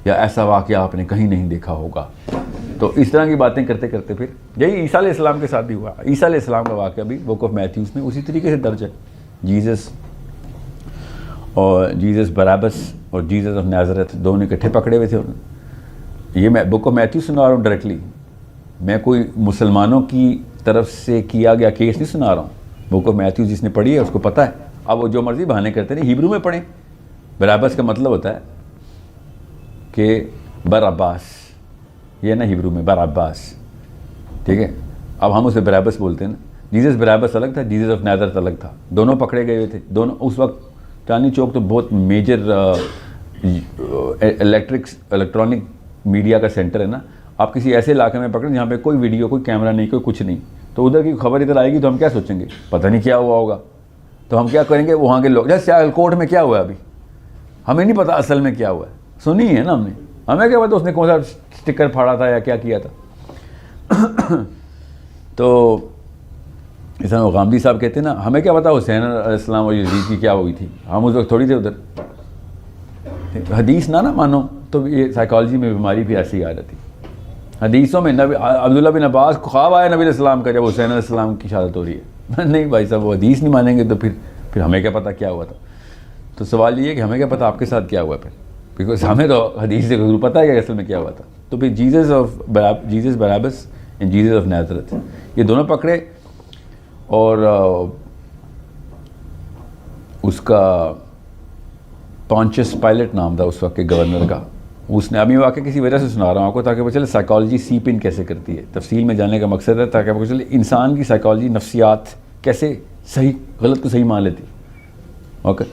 یا ایسا واقعہ آپ نے کہیں نہیں دیکھا ہوگا. تو اس طرح کی باتیں کرتے کرتے پھر یہی عیسیٰ علیہ السلام کے ساتھ بھی ہوا. عیسیٰ علیہ السلام کا واقعہ بھی بک آف میتھیوز میں اسی طریقے سے درج ہے. جیزس بارابس اور جیزس آف نازریت دونوں اکٹھے پکڑے ہوئے تھے. یہ میں بک آف میتھیوز سنا رہا ہوں ڈائریکٹلی, میں کوئی مسلمانوں کی طرف سے کیا گیا کیس نہیں سنا رہا ہوں. بک آف میتھیوز جس نے پڑھی ہے اس کو پتہ ہے. اب وہ جو مرضی بہانے کرتے ہیں, ہیبرو میں پڑھیں. بارابس کا مطلب ہوتا ہے کہ بر-عباس, یہ نا ہیبرو میں بر-عباس, ٹھیک ہے. اب ہم اسے بارابس بولتے ہیں نا. جیزس بارابس الگ تھا, جیزس آف نازریت الگ تھا, دونوں پکڑے گئے ہوئے تھے. دونوں اس وقت چاندنی چوک تو بہت میجر الیکٹرانک میڈیا کا سینٹر ہے نا. آپ کسی ایسے علاقے میں پکڑیں جہاں پہ کوئی ویڈیو, کوئی کیمرہ نہیں, کوئی کچھ نہیں, تو ادھر کی خبر ادھر آئے گی تو ہم کیا سوچیں گے, پتہ نہیں کیا ہوا ہوگا. تو ہم کیا کریں گے, وہاں کے لوگ جیسے سیالکوٹ میں کیا ہوا ہے ابھی, ہمیں نہیں پتہ اصل میں کیا ہوا ہے, سنی ہے نا ہم نے, ہمیں کیا پتا اس نے کون سا اسٹکر پھاڑا تھا یا کیا کیا تھا. تو اس طرح غامدی صاحب کہتے ہیں نا, ہمیں کیا پتا حسین علیہ السلام اور یزید کی کیا ہوئی تھی, ہم اس وقت تھوڑی تھے ادھر. حدیث نہ مانو تو یہ سائیکالوجی میں بیماری بھی ایسی آ جاتی. حدیثوں میں نبی عبداللہ بن عباس کو خواب آیا نبی علیہ السلام کا جب حسین علیہ السلام کی شہادت ہو رہی ہے. نہیں بھائی صاحب, وہ حدیث نہیں مانیں گے تو پھر ہمیں کیا پتہ کیا ہوا تھا. تو سوال یہ ہے کہ ہمیں کیا پتہ آپ کے ساتھ کیا ہوا پھر, بیکاز ہمیں تو حدیث سے ضرور پتہ ہے کہ اصل میں کیا ہوا تھا. تو پھر جیزس بارابس اینڈ جیزس آف نازرت, یہ دونوں پکڑے. اور اس کا پونچس پائلٹ نام تھا اس وقت کے گورنر کا. اس نے, ابھی واقعہ کسی وجہ سے سنا رہا ہوں آپ کو تاکہ پتہ چلے سائیکالوجی سیپ ان کیسے کرتی ہے. تفصیل میں جاننے کا مقصد ہے تاکہ پتہ چلے انسان کی سائیکالوجی, نفسیات کیسے صحیح غلط کو صحیح مان لیتی. اوکے,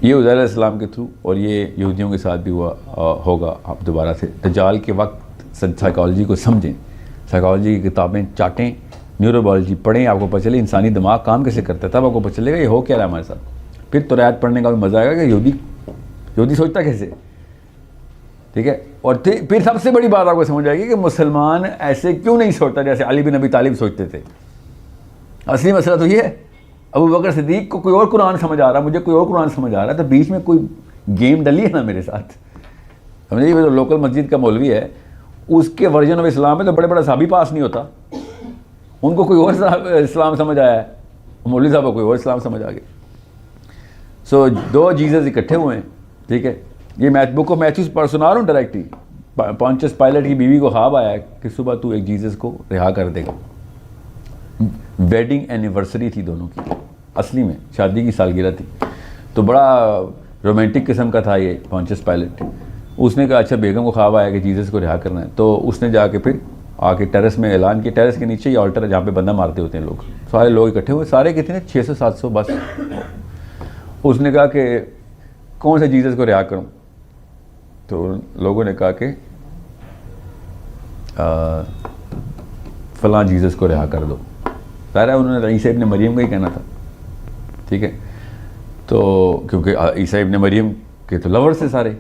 یہ عزیر علیہ السلام کے تھرو, اور یہ یہودیوں کے ساتھ بھی ہوا ہوگا. آپ دوبارہ سے دجال کے وقت سائیکالوجی کو سمجھیں, سائیکالوجی کی کتابیں چاٹیں, نیورو بایولوجی پڑھیں, آپ کو پتہ چلے انسانی دماغ کام کیسے کرتا ہے, تب آپ کو پتہ چلے گا یہ ہو کیا رہا ہے ہمارے ساتھ. پھر تو توریت پڑھنے کا بھی مزہ آئے گا کہ یہودی سوچتا کیسے, ٹھیک ہے. اور پھر سب سے بڑی بات آپ کو سمجھ آئے گی کہ مسلمان ایسے کیوں نہیں سوچتا جیسے علی بن ابی طالب سوچتے تھے. اصلی مسئلہ تو یہ ہے, ابو بکر صدیق کو کوئی اور قرآن سمجھ آ رہا ہے, مجھے کوئی اور قرآن سمجھ آ رہا ہے, تو بیچ میں کوئی گیم ڈلی ہے نا میرے ساتھ. سمجھے, یہ لوکل مسجد کا مولوی ہے, اس کے ورژن آف اسلام میں تو بڑے بڑے صحابی پاس نہیں ہوتا, ان کو کوئی اور اسلام سمجھ آیا ہے, مولوی صاحب کو کوئی اور اسلام سمجھ آ گیا. سو دو جیزس اکٹھے ہوئے ہیں, ٹھیک ہے. یہ بک آف میتھیوز پر سنا رہا ہوں ڈائریکٹلی. پونچس پائلٹ کی بیوی کو خواب آیا کہ صبح تو ایک جیزس کو رہا کر دے گا. ویڈنگ اینیورسری تھی دونوں کی, اصلی میں شادی کی سالگرہ تھی. تو بڑا رومانٹک قسم کا تھا یہ پونچس پائلٹ. اس نے کہا اچھا بیگم کو خواب آیا کہ جیزس کو رہا کرنا ہے. تو اس نے جا کے پھر آ کے ٹیرس میں اعلان کیا. ٹیرس کے نیچے یہ آلٹر ہے جہاں پہ بندہ مارتے ہوتے ہیں لوگ, سارے لوگ اکٹھے ہوئے, سارے کتنے 600-700 بس. اس نے کہا کہ کون سے جیزس کو رہا کروں. تو لوگوں نے کہا کہ فلاں جیزس کو رہا کر دو. ظاہر ہے انہوں نے عیسیٰ ابن مریم کا ہی کہنا تھا, ٹھیک ہے. تو کیونکہ عیسیٰ ابن مریم کے تو لورز تھے سارے,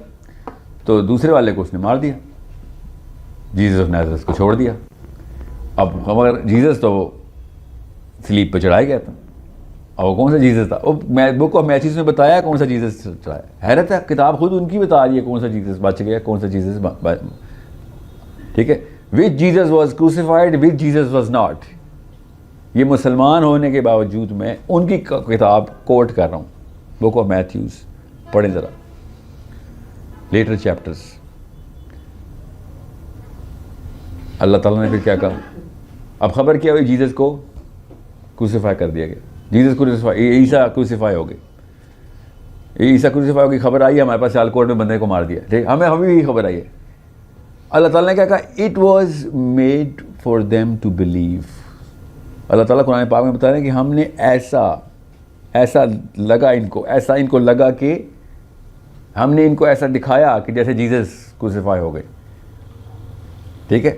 تو دوسرے والے کو اس نے مار دیا, جیزس آف نازرت کو چھوڑ دیا. اب مگر جیزس تو وہ سلیپ پہ چڑھایا گیا تھا. اب وہ کون سا جیزس تھا, وہ بک آف میتھیوز میں بتایا کون سا جیزس چڑھایا. حیرت ہے, کتاب خود ان کی بتا رہی ہے کون سا جیزس بچ گیا, کون سا جیزس, ٹھیک ہے. Which Jesus was crucified, which Jesus was not. یہ مسلمان ہونے کے باوجود میں ان کی کتاب کوٹ کر رہا ہوں, بک آف میتھیوز پڑھیں ذرا, لیٹر چیپٹرز. اللہ تعالیٰ نے پھر کیا کہا, اب خبر کیا ہوئی, جیزس کو کروسیفائی کر دیا گیا. جیزس کروسیفائی, عیسیٰ کروسیفائی ہو گئے, عیسیٰ کروسیفائی ہو گئی. خبر آئی ہے ہمارے پاس, سیالکوٹ میں بندے کو مار دیا, ٹھیک. ہمیں بھی خبر آئی ہے. اللہ تعالیٰ نے کیا کہا, it was made for them to believe. اللہ تعالیٰ قرآن پاک میں بتا رہے ہیں کہ ہم نے ایسا لگا ان کو لگا کہ ہم نے ان کو ایسا دکھایا کہ جیسے جیزس کروسیفائی ہو گئے, ٹھیک ہے.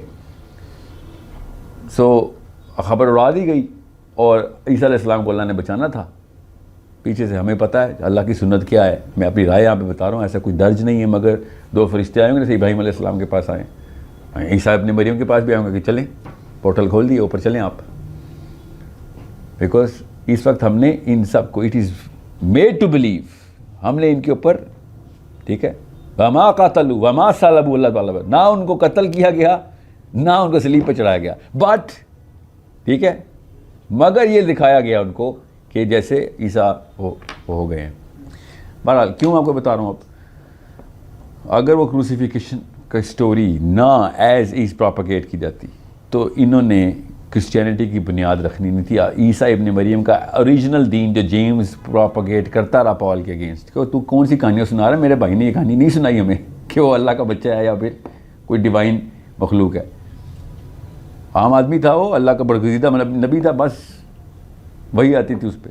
سو خبر اڑا دی گئی, اور عیسیٰ علیہ السلام کو اللہ نے بچانا تھا پیچھے سے. ہمیں پتہ ہے اللہ کی سنت کیا ہے, میں اپنی رائے یہاں پہ بتا رہا ہوں, ایسا کوئی درج نہیں ہے, مگر 2 فرشتے آئے ہوں گے جیسے ابراہیم علیہ السلام کے پاس آئے, عیسیٰ ابن مریم کے پاس بھی آئیں گے کہ چلیں پورٹل کھول دیے, اوپر چلیں آپ. بیکاز اس وقت ہم نے ان سب کو, it is made to believe, ہم نے ان کے اوپر, ٹھیک ہے, وما قاتلوا وما صلبوا, اللہ تعالیٰ نہ ان کو قتل کیا گیا نہ ان کو صلیب پہ چڑھایا گیا, بٹ ٹھیک ہے, مگر یہ دکھایا گیا ان کو کہ جیسے عیسیٰ ہو گئے ہیں. بہرحال کیوں آپ کو بتا رہا ہوں, اب اگر وہ کروسیفیکیشن کا اسٹوری نہ ایز از پروپیگیٹ کی جاتی تو انہوں نے کرسچینٹی کی بنیاد رکھنی نہیں تھی. عیسیٰ ابن مریم کا اوریجنل دین جو جیمز پروپیگیٹ کرتا رہا پال کے اگینسٹ, کہ تو کون سی کہانیاں سنا رہا ہے, میرے بھائی نے یہ کہانی نہیں سنائی ہمیں کہ وہ اللہ کا بچہ ہے یا پھر کوئی ڈیوائن مخلوق ہے. عام آدمی تھا وہ, اللہ کا برگزیدہ نبی تھا, بس وہی آتی تھی اس پہ.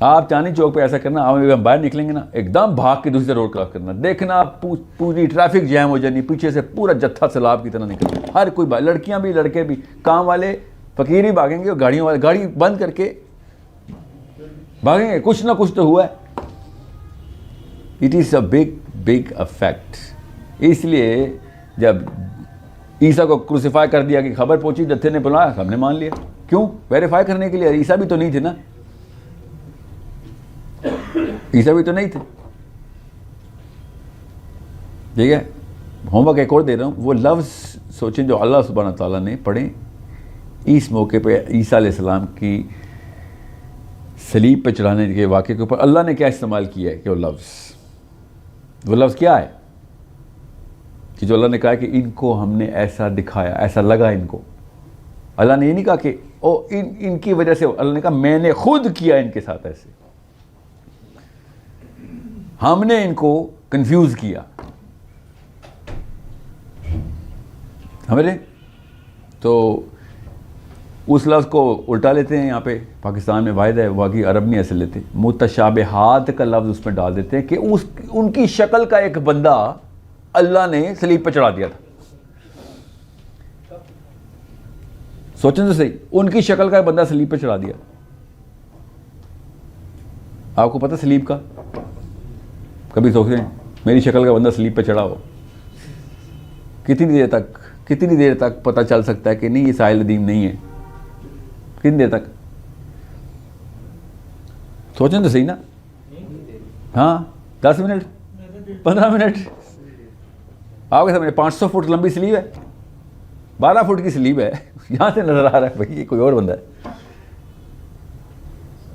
آپ چاندنی چوک پہ ایسا کرنا، آپ باہر نکلیں گے نا ایک دم بھاگ کے دوسری روڈ کراس کرنا، دیکھنا پوری ٹریفک جیم ہو جانی، پیچھے سے پورا جتھا سیلاب کی طرح نکلنا، ہر کوئی لڑکیاں بھی لڑکے بھی، کام والے فقیر ہی بھاگیں گے اور گاڑیوں والے گاڑی بند کر کے بھاگیں گے، کچھ نہ کچھ تو ہوا ہے. It is a big effect. اس لیے جب عیسیٰ کو کروسیفائی کر دیا کہ خبر پہنچی، جتھے نے بلایا ہم نے مان لیا. کیوں؟ ویریفائی کرنے کے لیے. عیسیٰ بھی تو نہیں تھے نا، عیسیٰ بھی تو نہیں تھے. ٹھیک ہے، ہوم ورک ایک اور دے رہا ہوں. وہ لفظ سوچیں جو اللہ سبحانہ تعالیٰ نے پڑھیں اس موقع پہ عیسیٰ علیہ السلام کی صلیب پہ چڑھانے کے واقعے کے اوپر اللہ نے کیا استعمال کیا ہے. کہ وہ لفظ کیا ہے کہ جو اللہ نے کہا کہ ان کو ہم نے ایسا دکھایا، ایسا لگا ان کو. اللہ نے یہ نہیں کہا کہ ان کی وجہ سے، اللہ نے کہا میں نے خود کیا ان کے ساتھ ایسے، ہم نے ان کو کنفیوز کیا. سمجھے؟ تو اس لفظ کو الٹا لیتے ہیں یہاں پہ پاکستان میں واحد ہے، باقی عرب نہیں ایسے لیتے. متشابہات کا لفظ اس میں ڈال دیتے ہیں کہ ان کی شکل کا ایک بندہ اللہ نے صلیب پہ چڑھا دیا تھا. سوچیں تو صحیح، ان کی شکل کا بندہ صلیب پہ چڑھا دیا. آپ کو پتہ صلیب کا؟ کبھی سوچتے ہیں میری شکل کا بندہ صلیب پہ چڑھا ہو، کتنی دیر تک پتہ چل سکتا ہے کہ نہیں یہ ساحل ندیم نہیں ہے؟ کتنی دیر تک؟ سوچیں تو صحیح نا. ہاں 10 منٹ 15 منٹ. آپ کے سامنے 500 فٹ لمبی سلیب ہے، 12 فٹ کی سلیب ہے، یہاں سے نظر آ رہا ہے بھائی یہ کوئی اور بندہ ہے.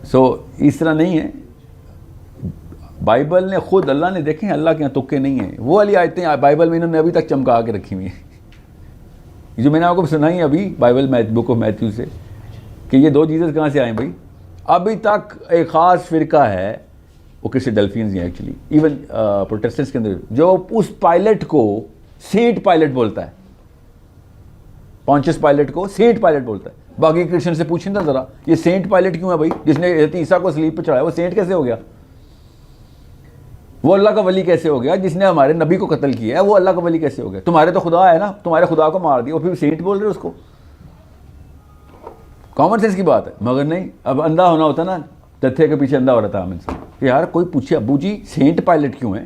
سو اس طرح نہیں ہے. بائبل نے خود، اللہ نے، دیکھیں اللہ کے یہاں تکے نہیں ہیں. وہ والی آیتیں بائبل میں انہوں نے ابھی تک چمکا کے رکھی ہوئی ہیں جو میں نے آپ کو سنائی ابھی بائبل بک آف میتھیو سے، کہ یہ 2 جیزس کہاں سے آئے بھائی. ابھی تک ایک خاص فرقہ ہے، وہ کرسٹیلفینز ہیں ایکچولی، ایون پروٹیسٹنٹس کے اندر، جو اس پائلٹ کو سینٹ پائلٹ بولتا ہے. پونچس پائلٹ کو سینٹ پائلٹ بولتا ہے. باقی کرسچن سے پوچھیں نا ذرا یہ سینٹ پائلٹ کیوں ہے بھائی؟ جس نے حضرت عیسیٰ کو صلیب پہ چڑھایا وہ سینٹ کیسے ہو گیا؟ وہ اللہ کا ولی کیسے ہو گیا؟ جس نے ہمارے نبی کو قتل کیا ہے وہ اللہ کا ولی کیسے ہو گیا؟ تمہارے تو خدا ہے نا، تمہارے خدا کو مار دیا اور پھر سینٹ بول رہے اس کو. کامن سینس کی بات ہے. مگر نہیں، اب اندھا ہونا ہوتا نا، تتھے کے پیچھے اندھا ہو رہا تھا ہم سے کہ یار کوئی پوچھے ابو جی سینٹ پائلٹ کیوں ہے؟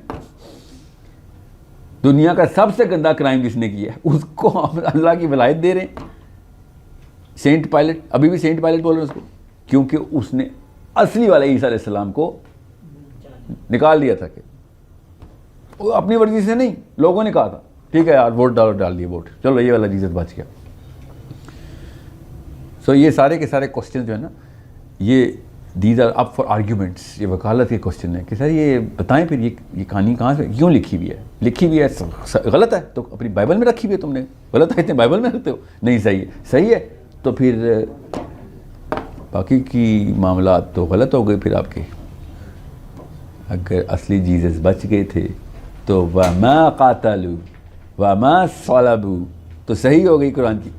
دنیا کا سب سے گندا کرائم جس نے کیا ہے اس کو ہم اللہ کی ولایت دے رہے ہیں. سینٹ پائلٹ، ابھی بھی سینٹ پائلٹ بول رہے ہیں اس کو، کیونکہ اس نے اصلی والے عیسیٰ علیہ السلام کو نکال دیا تھا. کہ وہ اپنی مرضی سے نہیں، لوگوں نے کہا تھا ٹھیک ہے یار ووٹ ڈال دیے ووٹ، چلو یہ والا جیزس بچ گیا. سو یہ سارے کے سارے کوسچن جو ہے نا، یہ these are up for arguments. یہ وکالت کے کوسچن ہے کہ سر یہ بتائیں پھر یہ کہانی کہاں سے کیوں لکھی ہوئی ہے؟ لکھی ہوئی ہے غلط ہے تو اپنی بائبل میں رکھی ہوئی ہے، تم نے غلط ہے اتنے بائبل میں رکھتے ہو. نہیں صحیح ہے، صحیح ہے تو پھر باقی کی معاملات تو غلط ہو گئے پھر آپ کے. اگر اصلی جیزس بچ گئے تھے تو وَمَا قَاتَلُوا وَمَا صَلَبُوا تو صحیح ہو گئی قرآن کی.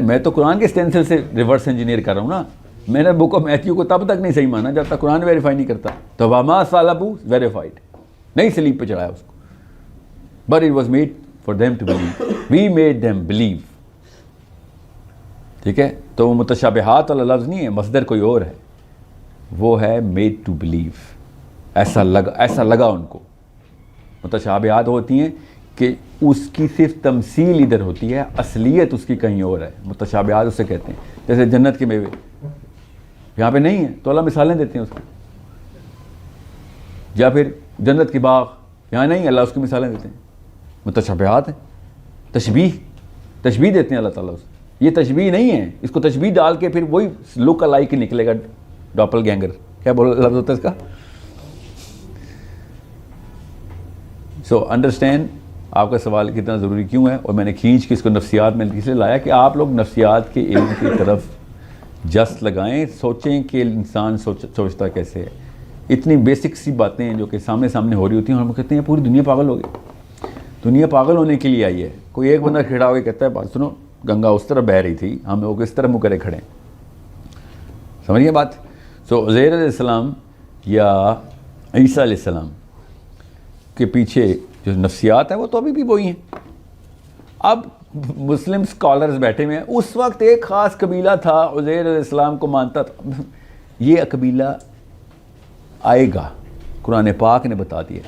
میں تو قرآن کے اسٹینسل سے ریورس انجینئر کر رہا ہوں نا. میں نے بک آف میتھیو کو تب تک نہیں صحیح مانا جب تک قرآن ویریفائی نہیں کرتا. تو وَمَا صَلَبُوا ویریفائڈ، نہیں صلیب پہ چڑھایا اس کو. But it was made for them to believe, we made them believe. ٹھیک ہے، تو وہ متشابہات والا لفظ نہیں ہے، مصدر کوئی اور ہے، وہ ہے میڈ ٹو بلیو. ایسا لگا ان کو. متشابہات ہوتی ہیں کہ اس کی صرف تمثیل ادھر ہوتی ہے، اصلیت اس کی کہیں اور ہے. متشابہات اسے کہتے ہیں. جیسے جنت کے میوے یہاں پہ نہیں ہیں تو اللہ مثالیں دیتے ہیں اس کو. یا پھر جنت کے باغ یہاں نہیں، اللہ اس کی مثالیں دیتے ہیں. متشابہات ہیں. تشبیہ دیتے ہیں اللہ تعالیٰ اس. یہ تشبیہ نہیں ہے، اس کو تشبیہ ڈال کے پھر وہی لک الائک نکلے گا، ڈاپل گینگر کیا لفظ ہوتا ہے اس کا. سو انڈرسٹینڈ آپ کا سوال کتنا ضروری کیوں ہے. اور میں نے کھینچ کے اس کو نفسیات میں اس لیے لایا کہ آپ لوگ نفسیات کے علم کی طرف جست لگائیں، سوچیں کہ انسان سوچتا کیسے ہے. اتنی بیسک سی باتیں جو کہ سامنے ہو رہی ہوتی ہیں اور ہم کہتے ہیں پوری دنیا پاگل ہو گئی. دنیا پاگل ہونے کے لیے آئی ہے. کوئی ایک بندہ کھڑا ہو کے کہتا ہے بات سنو گنگا اس طرح بہہ رہی تھی، ہم لوگ اس طرح منہ کرے کھڑے ہیں. سمجھیے بات. سو عزیر علیہ السلام یا عیسیٰ علیہ السلام کے پیچھے جو نفسیات ہیں وہ تو ابھی بھی وہی ہیں. اب مسلم اسکالرز بیٹھے ہوئے ہیں. اس وقت ایک خاص قبیلہ تھا عزیر علیہ السلام کو مانتا تھا. یہ قبیلہ آئے گا, قرآن پاک نے بتا دیا.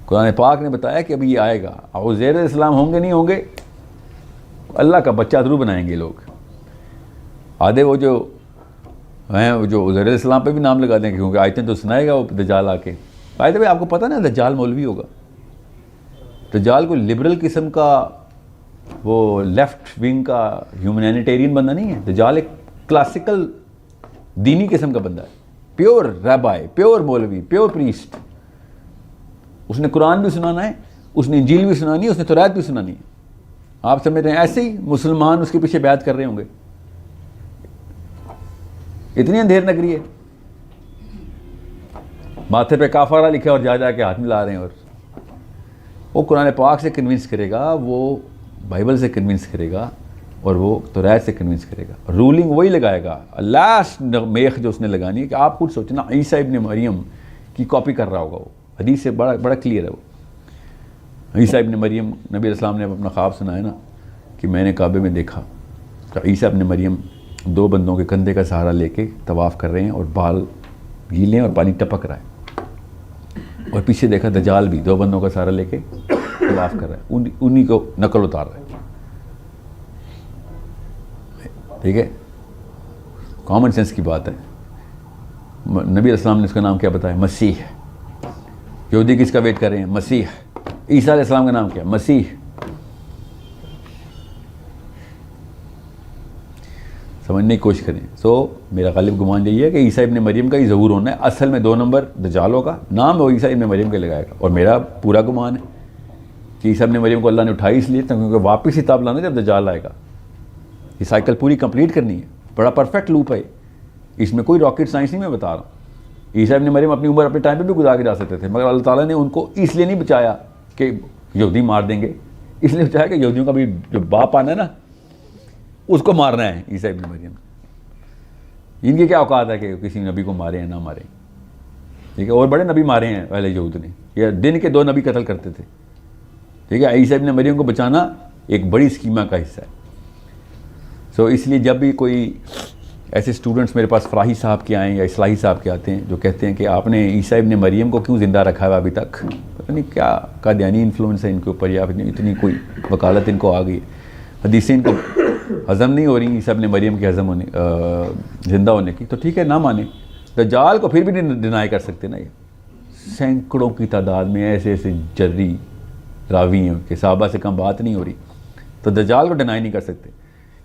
قرآن پاک نے بتایا کہ ابھی یہ آئے گا. عزیر علیہ السلام ہوں گے نہیں ہوں گے, اللہ کا بچہ ضرور بنائیں گے لوگ. آدھے وہ جو ہیں وہ جو عزیر علیہ السلام پہ بھی نام لگا دیں گے, کیونکہ آیتیں تو سنائے گا وہ دجال آ کے. آئے تو آپ کو پتہ نا دجال مولوی ہوگا. دجال کوئی لبرل قسم کا وہ لیفٹ ونگ کا ہیومینیٹیرین بندہ نہیں ہے. دجال ایک کلاسیکل دینی قسم کا بندہ ہے, پیور ریبائی, پیور مولوی, پیور پریسٹ. اس نے قرآن بھی سنانا ہے, اس نے انجیل بھی سنانی ہے, اس نے تورات بھی سنانی ہے. آپ سمجھ رہے ہیں ایسے ہی مسلمان اس کے پیچھے بیعت کر رہے ہوں گے. اتنی اندھیر نگری ہے, ماتھے پہ کافرہ لکھا اور جا کے ہاتھ ملا رہے ہیں. اور وہ قرآن پاک سے کنونس کرے گا, وہ بائبل سے کنونس کرے گا, اور وہ تورات سے کنونس کرے گا. رولنگ وہی لگائے گا. لاسٹ میخ جو اس نے لگانی ہے کہ آپ خود سوچنا عیسیٰ ابن مریم کی کاپی کر رہا ہوگا. وہ حدیث سے بڑا کلیئر ہے. وہ عیسیٰ ابن مریم, نبی علیہ السلام نے اپنا خواب سنایا نا کہ میں نے کعبے میں دیکھا کہ عیسیٰ ابن مریم دو بندوں کے کندھے کا سہارا لے کے طواف کر رہے ہیں, اور بال گیلے ہیں اور پانی ٹپک رہا ہے. اور پیچھے دیکھا دجال بھی دو بندوں کا سہارا لے کے طواف کر رہا ہے, انہی کو نقل اتار رہا ہے. ٹھیک ہے, کامن سینس کی بات ہے. نبی علیہ السلام نے اس کا نام کیا بتایا؟ مسیح. یہودی کس کا ویٹ کر رہے ہیں؟ مسیح. عیسیٰ علیہ السلام کا نام کیا؟ مسیح. سمجھنے کی کوشش کریں. سو میرا غالب گمان یہی ہے کہ عیسیٰ ابن مریم کا ہی ظہور ہونا ہے. اصل میں 2 نمبر دجال ہوگا, نام وہ عیسیٰ ابن مریم کے لگائے گا. اور میرا پورا گمان ہے کہ عیسیٰ ابن مریم کو اللہ نے اٹھائی اس لیے کیونکہ واپس ہی تاب لانا جب دجال آئے گا. یہ سائیکل پوری کمپلیٹ کرنی ہے. بڑا پرفیکٹ لوپ ہے, اس میں کوئی راکٹ سائنس نہیں میں بتا رہا ہوں. عیسیٰ ابن مریم اپنی عمر اپنے ٹائم پہ بھی گزار کے جا سکتے تھے, مگر اللہ تعالیٰ نے ان کو اس لیے نہیں بچایا کہ یہودی مار دیں گے, اس لیے بچایا کہ یہودیوں کا بھی جو باپ آنا ہے نا اس کو مارنا ہے. عیسیٰ ابن مریم ان کی کیا اوقات ہے کہ کسی نبی کو مارے یا نہ مارے. ٹھیک ہے, اور بڑے نبی مارے ہیں پہلے یہود نے, یا دن کے 2 نبی قتل کرتے تھے. ٹھیک ہے, عیسیٰ ابن مریم کو بچانا ایک بڑی اسکیمہ کا حصہ ہے. سو اس لیے جب بھی کوئی ایسے اسٹوڈنٹس میرے پاس فراہی صاحب کے آئیں یا اصلاحی صاحب کے آتے ہیں جو کہتے ہیں کہ آپ نے عیسیٰ ابن مریم کو کیوں زندہ رکھا ہے ابھی تک, پتہ نہیں کیا قادیانی انفلوئنس ہے ان کے اوپر, یا اتنی کوئی وکالت ان کو آ گئی, حدیثیں ان کو ہضم نہیں ہو رہی عیسیٰ ابن مریم کے ہضم ہونے زندہ ہونے کی. تو ٹھیک ہے, نہ مانیں. دجال کو پھر بھی نہیں ڈینائی کر سکتے نا. یہ سینکڑوں کی تعداد میں ایسے ایسے جری راوی ہیں کہ صحابہ سے کم بات نہیں ہو رہی, تو دجال کو ڈینائی نہیں کر سکتے.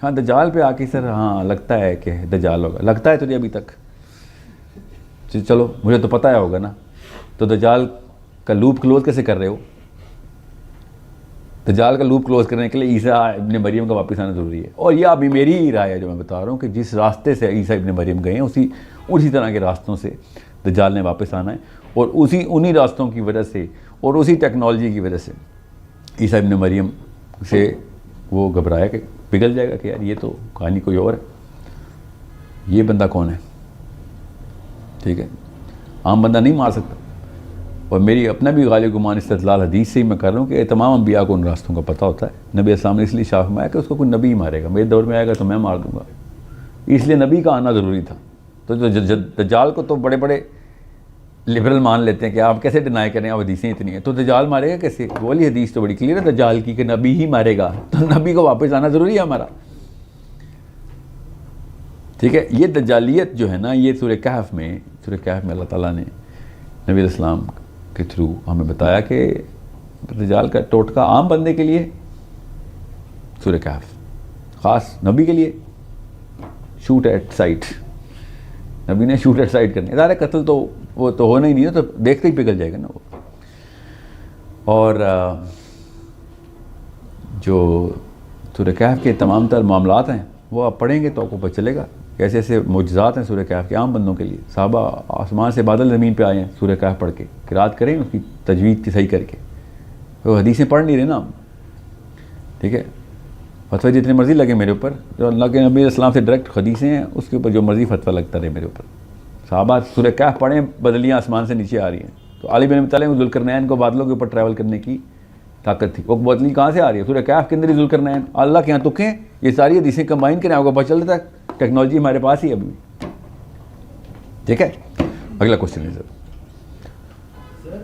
ہاں دجال پہ آ کے سر ہاں لگتا ہے کہ دجال ہوگا, لگتا ہے تجھے ابھی تک, چلو مجھے تو پتہ ہے ہوگا نا. تو دجال کا لوپ کلوز کیسے کر رہے ہو؟ دجال کا لوپ کلوز کرنے کے لیے عیسیٰ ابن مریم کا واپس آنا ضروری ہے. اور یہ ابھی میری ہی رائے ہے جو میں بتا رہا ہوں کہ جس راستے سے عیسیٰ ابن مریم گئے ہیں اسی طرح کے راستوں سے دجال نے واپس آنا ہے. اور انہی راستوں کی وجہ سے اور اسی ٹیکنالوجی کی وجہ سے عیسیٰ ابن مریم سے وہ گھبرایا کہ پگھل جائے گا کہ یار یہ تو کہانی کوئی اور ہے, یہ بندہ کون ہے. ٹھیک ہے, عام بندہ نہیں مار سکتا. اور میری اپنا بھی غالب گمان استدلال حدیث سے ہی میں کر رہا ہوں کہ تمام انبیاء کو ان راستوں کا پتہ ہوتا ہے. نبی السلام نے اس لیے شاہ فرمایا کہ اس کو کوئی نبی ہی مارے گا, میرے دور میں آئے گا تو میں مار دوں گا, اس لیے نبی کا آنا ضروری تھا. تو دجال کو تو بڑے بڑے لبرل مان لیتے ہیں کہ آپ کیسے ڈینائی کریں, آپ حدیثیں اتنی ہیں, تو دجال مارے گا کیسے؟ وہ والی حدیث تو بڑی کلیئر ہے دجال کی کہ نبی ہی مارے گا, تو نبی کو واپس آنا ضروری ہے ہمارا. ٹھیک ہے, یہ دجالیت جو ہے نا, یہ سورہ کہف میں اللہ تعالیٰ نے نبی علیہ السلام کے تھرو ہمیں بتایا کہ دجال کا ٹوٹکا عام بندے کے لیے سورہ کہف, خاص نبی کے لیے شوٹ ایٹ سائٹ. نبی نے شوٹ ایٹ سائٹ کرنے, ظاہر قتل تو وہ تو ہونا ہی نہیں ہے, تو دیکھتے ہی پگھل جائے گا نا وہ. اور جو سورہ کہف کے تمام تر معاملات ہیں وہ آپ پڑھیں گے تو آپ کو پتہ چلے گا کیسے ایسے معجزات ہیں سورہ کہف کے عام بندوں کے لیے. صحابہ آسمان سے بادل زمین پہ آئے ہیں سورہ کہف پڑھ کے, قرات کریں اس کی تجوید کی صحیح کر کے. وہ حدیثیں پڑھ نہیں رہے نا ہم. ٹھیک ہے, فتوے جتنے مرضی لگے میرے اوپر، جو اللہ کے نبی علیہ السلام سے ڈائریکٹ حدیثیں ہیں اس کے اوپر جو مرضی فتویٰ لگتا رہے میرے اوپر. صحابہ سورہ کہف پڑھیں، بدلیاں آسمان سے نیچے آ رہی ہیں. تو علی بن ابی طالب کو ذوالقرنین کو بادلوں کے اوپر ٹریول کرنے کی طاقت تھی. وہ بدلی کہاں سے آ رہی ہے؟ سورہ کہف کے اندر ہی ذوالقرنین. اللہ کے یہاں تکیں یہ ساری حدیثیں کمبائن کریں، آپ کو پتہ چلتا ہے ٹیکنالوجی ہمارے پاس ہی ابھی. ٹھیک ہے، اگلا کوشچن ہے سر. سر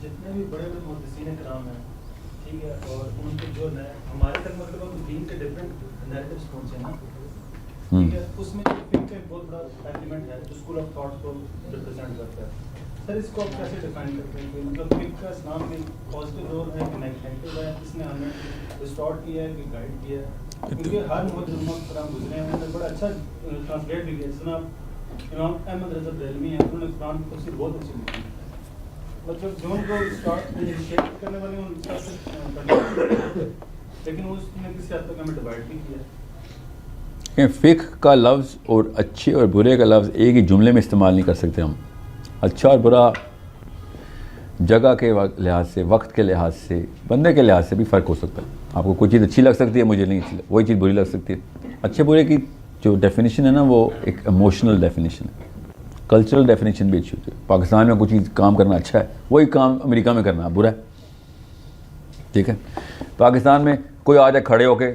جتنے بھی بڑے بڑے محدثین کرام ہیں، ٹھیک ہے، اور ان کے جو نئے ہمارے تک مطلب دین کے ڈفرینٹ نیریٹیوز پہنچے نا، ٹھیک ہے، اس میں فقہ کا ایک بہت بڑا ایلیمنٹ ہے جو اسکول آف تھاٹ کو ریپرزینٹ کرتا ہے. سر اس کو آپ کیسے ڈیفائن کرتے ہیں کہ مطلب فقہ کا اسلام میں پازیٹیو رول ہے کہ نیگیٹو ہے؟ اس نے ہمیں ڈسٹارٹ کیا ہے کہ گائیڈ کیا ہے؟ کیونکہ ہر محدث کرام گزرے ہیں، انہوں نے بڑا اچھا ٹرانسلیٹ بھی کیا. جناب امام احمد رضا بریلوی ہیں، انہوں نے قرآن کی تفسیر بہت اچھی لکھی ہے. مطلب جو ان کو اسٹارٹ انیشیٹ کرنے والے ان کا لیکن اس نے کسی حد تک ہمیں ڈیوائڈ بھی کیا. فقہ کا لفظ اور اچھے اور برے کا لفظ ایک ہی جملے میں استعمال نہیں کر سکتے ہم. اچھا اور برا جگہ کے لحاظ سے، وقت کے لحاظ سے، بندے کے لحاظ سے بھی فرق ہو سکتا ہے. آپ کو کوئی چیز اچھی لگ سکتی ہے، مجھے نہیں اچھی، وہی چیز بری لگ سکتی ہے. اچھے برے کی جو ڈیفینیشن ہے نا وہ ایک ایموشنل ڈیفینیشن ہے. کلچرل ڈیفینیشن بھی اچھی ہوتی ہے. پاکستان میں کوئی چیز کام کرنا اچھا ہے، وہی کام امریکہ میں کرنا برا ہے. ٹھیک ہے، پاکستان میں کوئی آ جائے کھڑے ہو کے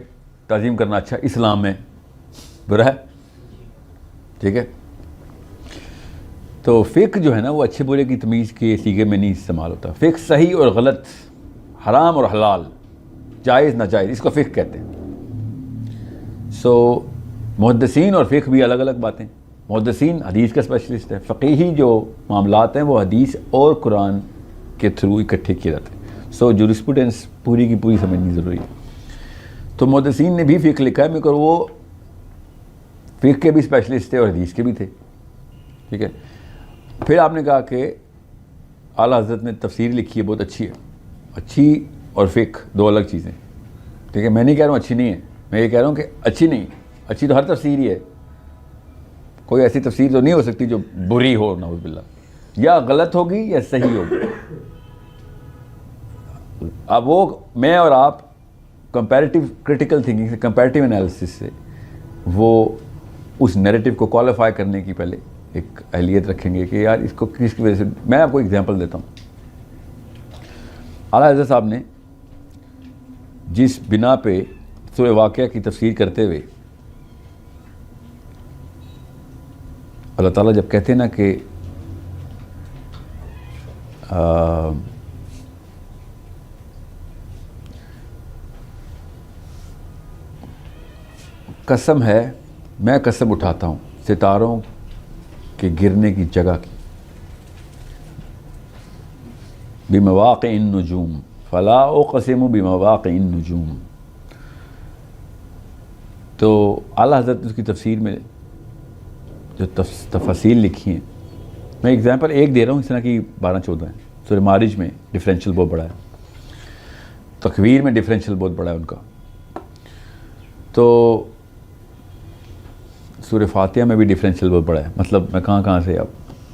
تعظیم کرنا اچھا ہے، اسلام میں برا ہے. ٹھیک ہے، تو فقہ جو ہے نا وہ اچھے برے کی تمیز کے سیغے میں نہیں استعمال ہوتا. فقہ صحیح اور غلط، حرام اور حلال، جائز ناجائز، اس کو فقہ کہتے ہیں. سو محدثین اور فقہ بھی الگ الگ باتیں. محدثین حدیث کا اسپیشلسٹ ہے. فقیہی جو معاملات ہیں وہ حدیث اور قرآن کے تھرو اکٹھے کیے جاتے ہیں. سو جورسپروڈنس پوری کی پوری سمجھنی ضروری ہے. تو محدثین نے بھی فقہ لکھا ہے، مگر وہ فقہ کے بھی اسپیشلسٹ تھے اور حدیث کے بھی تھے. ٹھیک ہے، پھر آپ نے کہا کہ اعلیٰ حضرت نے تفسیر لکھی ہے، بہت اچھی ہے. اچھی اور فقہ دو الگ چیزیں. ٹھیک ہے، میں نہیں کہہ رہا ہوں اچھی نہیں ہے، میں یہ کہہ رہا ہوں کہ اچھی نہیں، اچھی تو ہر تفسیر ہی ہے. کوئی ایسی تفسیر تو نہیں ہو سکتی جو بری ہو، نعوذ باللہ، یا غلط ہوگی یا صحیح ہوگی. اب وہ میں اور آپ کمپیریٹیو کرٹیکل تھنکنگ سے، کمپیریٹیو انالیسس سے وہ اس نیریٹو کو کوالیفائی کرنے کی پہلے ایک اہلیت رکھیں گے کہ یار اس کو کس کی وجہ سے. میں آپ کو ایگزامپل دیتا ہوں. اعلیٰ حضرت صاحب نے جس بنا پہ سورہ واقعہ کی تفسیر کرتے ہوئے اللہ تعالیٰ جب کہتے ہیں نا کہ قسم ہے، میں قسم اٹھاتا ہوں ستاروں کے گرنے کی جگہ کی، بمواقع النجوم فلا اقسم بمواقع النجوم. تو اعلیٰ حضرت اس کی تفسیر میں جو تفاصیل لکھی ہیں، میں ایگزامپل ایک دے رہا ہوں، اس طرح کی 12-14 ہیں. سورہ معارج میں ڈفرینشیل بہت بڑا ہے، تکویر میں ڈفرینشیل بہت بڑا ہے ان کا. تو سورہ فاتحہ میں بھی ڈفرینشیل بہت بڑا ہے. مطلب میں کہاں سے اب